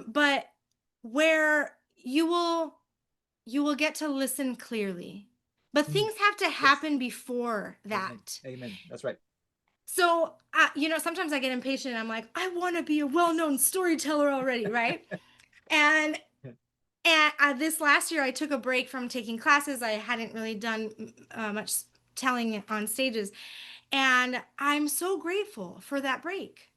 But where you will get to listen clearly. But things have to Yes. happen before Amen. that. Amen. That's right. So, sometimes I get impatient. I'm like, I want to be a well-known storyteller already, right? And this last year, I took a break from taking classes. I hadn't really done much telling on stages, and I'm so grateful for that break.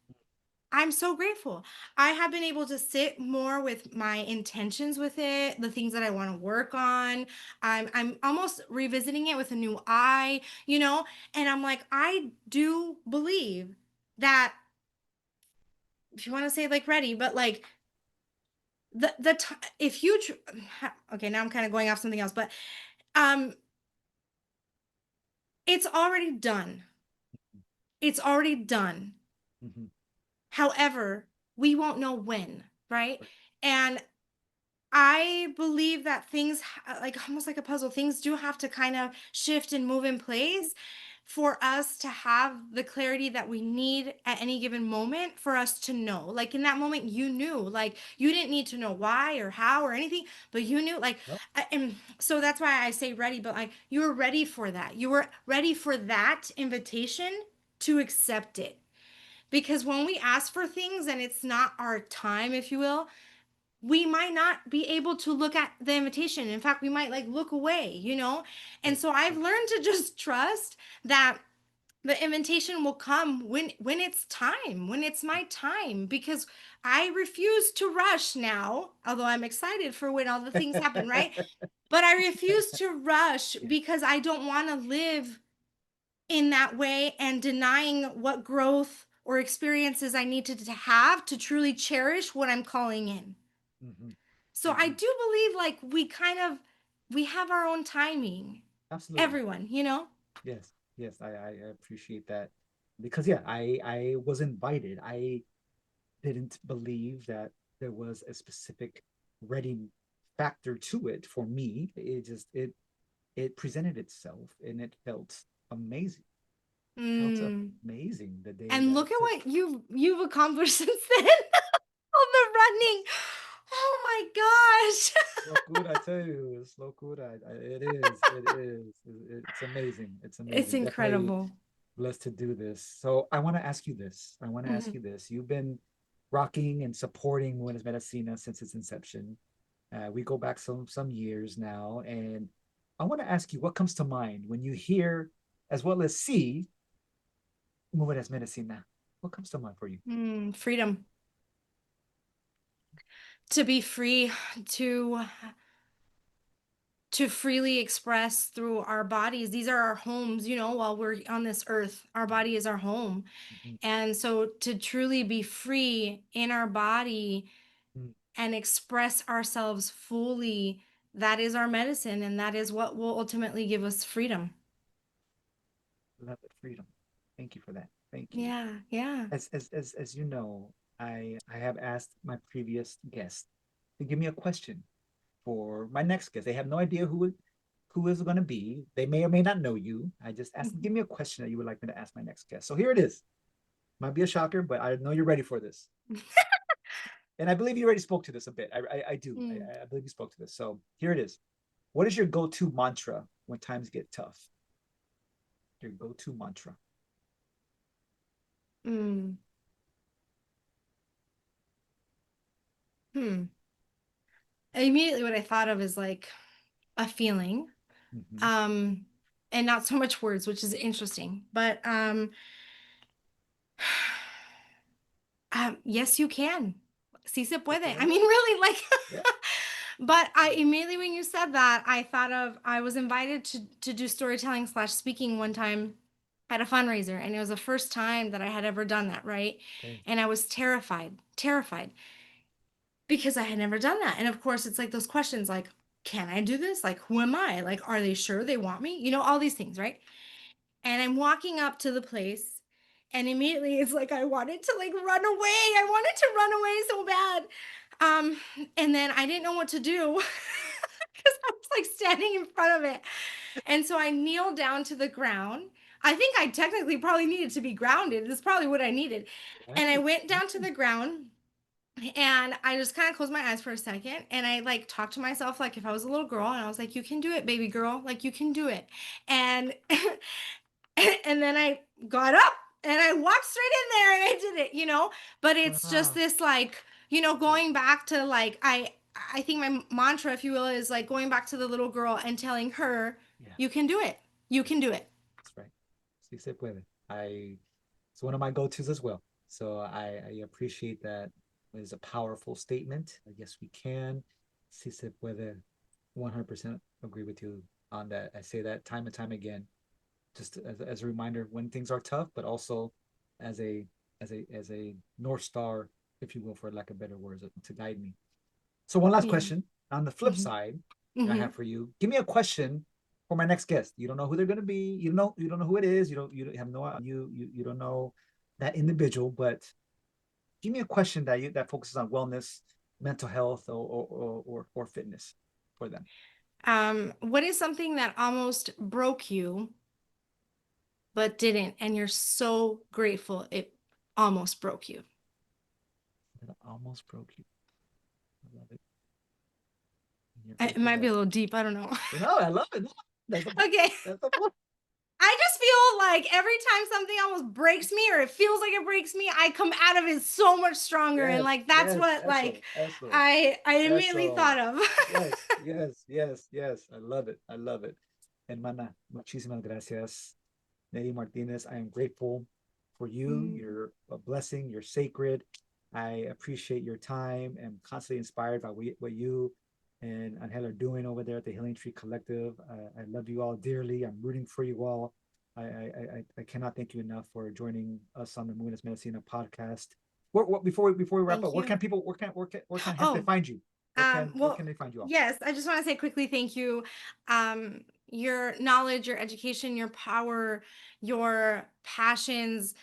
I'm so grateful. I have been able to sit more with my intentions with it, the things that I want to work on. I'm almost revisiting it with a new eye, and I'm like, I do believe that, if you want to say like ready, but like if you okay, now I'm kind of going off something else, but um it's already done. It's already done. Mm-hmm. However, we won't know when, right? And I believe that things, like almost like a puzzle, things do have to kind of shift and move in place for us to have the clarity that we need at any given moment for us to know. Like in that moment, you knew, like you didn't need to know why or how or anything, but you knew, like, Yep. and so that's why I say ready, but like you were ready for that. You were ready for that invitation to accept it. Because when we ask for things and it's not our time, if you will, we might not be able to look at the invitation. In fact, we might like look away. And Right. so I've Right. learned to just trust that the invitation will come when it's time, when it's my time, because I refuse to rush now, although I'm excited for when all the things happen, right? But I refuse to rush Yeah. because I don't want to live in that way and denying what growth or experiences I need to have to truly cherish what I'm calling in. Mm-hmm. So I Mm-hmm. do believe like we have our own timing. Absolutely. Everyone. Yes. Yes. I appreciate that because yeah, I was invited. I didn't believe that there was a specific ready factor to it for me. It presented itself and it felt amazing. Felt Mm. amazing the day And that look it at took. what you've accomplished since then. All the running. Oh my gosh. Locura, I tell you, it's locura. It is. It is. It's amazing. It's It's amazing. Definitely incredible. blessed to do this. So I want to ask you this. I want to ask Mhm. you this. You've been rocking and supporting Movement Es Medicina since its inception. We go back some years now, and I want to ask you what comes to mind when you hear, as well as see, Movement Es Medicina. What comes to mind for you? Freedom. To be free to to freely express through our bodies. These are our homes, while we're on this earth. Our body is our home. Mhm. And so to truly be free in our body Mhm. and express ourselves fully, that is our medicine. And that is what will ultimately give us freedom. Love it, freedom. Thank you for that. Thank you. Yeah, yeah. As you know, I have asked my previous guest to give me a question for my next guest. They have no idea who is going to be. They may or may not know you. I just asked them, give me a question that you would like me to ask my next guest. So here it is. Might be a shocker, but I know you're ready for this. And I believe you already spoke to this a bit. I do. Mm, I believe you spoke to this. So here it is. What is your go-to mantra when times get tough? Your go-to mantra. mm, hmm. Immediately, what I thought of is like a feeling, Mm-hmm. um, and not so much words, which is interesting. But yes, you can. Sí se Se puede. I puede? mean, really, like, Yeah. but I immediately, when you said that, I thought of, I was invited to do storytelling slash speaking one time at a fundraiser, and it was the first time that I had ever done that, right? Okay. And I was terrified because I had never done that. And of course, it's like those questions like, can I do this? Like, who am I? Like, are they sure they want me? All these things, right? And I'm walking up to the place, and immediately it's like I wanted to like run away. I wanted to run away so bad. And then I didn't know what to do because I was like standing in front of it. And so I kneeled down to the ground. I think I technically probably needed to be grounded. That's probably what I needed. And I Right. went down to Right. the ground, and I just kind of closed my eyes for a second, and I like talked to myself like if I was a little girl, and I was like, you can do it, baby girl. Like you can do it. And and then I got up And I walked straight in there and I did it, you know, but it's just this like, you know, going back to like, I think my mantra, if you will, is like going back to the little girl and telling her, you can do it. You can do it. That's right. Sí se puede. It's one of my go-tos as well. So I appreciate that. It's a powerful statement. Yes, we can. Sí se puede. 100% agree with you on that. I say that time and time again, just as a reminder when things are tough, but also as a North Star, if you will, for lack of better words, to guide me. So one last question. On the flip side, I have for you. Give me a question for my next guest. You don't know who they're going to be. You don't know who it is. You have no you don't know that individual, but give me a question that focuses on wellness, mental health, or fitness for them. What is something that almost broke you but didn't, and you're so grateful it almost broke you? It almost broke you. I love it. It might be a little deep. I don't know. No, I love it. Okay. I just feel like every time something almost breaks me or it feels like it breaks me, I come out of it so much stronger. And like, that's what like I immediately thought of. Yes. I love it. Hermana, muchísimas gracias. Nery Martinez, I am grateful for you. You're a blessing. You're sacred. I appreciate your time and constantly inspired by what you and Angel are doing over there at the Healing Tree Collective. I love you all dearly. I'm rooting for you all. I cannot thank you enough for joining us on the Movement Es Medicina podcast. Before we wrap up, where can they find you? Where can they find you all? Yes, I just want to say quickly, thank you. Your knowledge, your education, your power, your passions.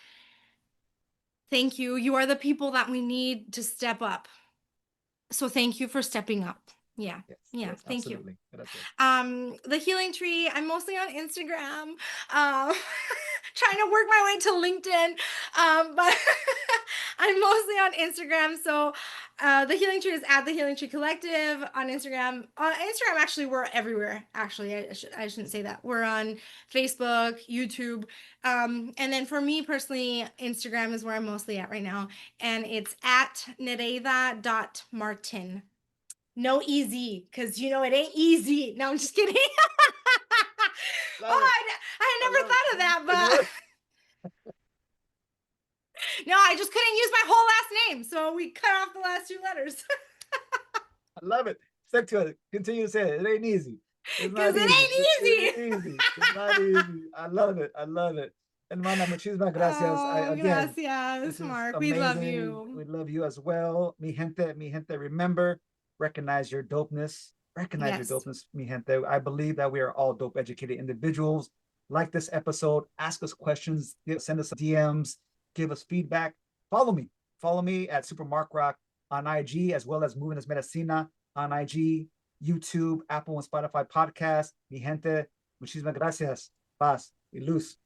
Thank you. You are the people that we need to step up. So thank you for stepping up. Yes, thank you. The Healing Tree, I'm mostly on Instagram, trying to work my way to LinkedIn, but I'm mostly on Instagram. So the Healing Tree is at the Healing Tree Collective on Instagram. On Instagram, actually, we're everywhere. Actually, I shouldn't say that. We're on Facebook, YouTube, and then for me personally, Instagram is where I'm mostly at right now, and it's at nereida.martin. No easy, because you know it ain't easy. No, I'm just kidding. I never thought of that, but no, I just couldn't use my whole last name, so we cut off the last two letters. I love it. Stick to it. Continue to say it. It ain't easy. Because it ain't easy. It's not easy. I love it. Hermana, muchísimas gracias. Gracias, Mark. We love you. We love you as well. Mi gente, remember, recognize your dopeness. Your dopeness, mi gente. I believe that we are all dope educated individuals. Like this episode, ask us questions, send us DMs, give us feedback. Follow me at SuperMarkRock on IG, as well as Movement Es Medicina on IG, YouTube, Apple, and Spotify podcast. Mi gente, muchísimas gracias. Paz y luz.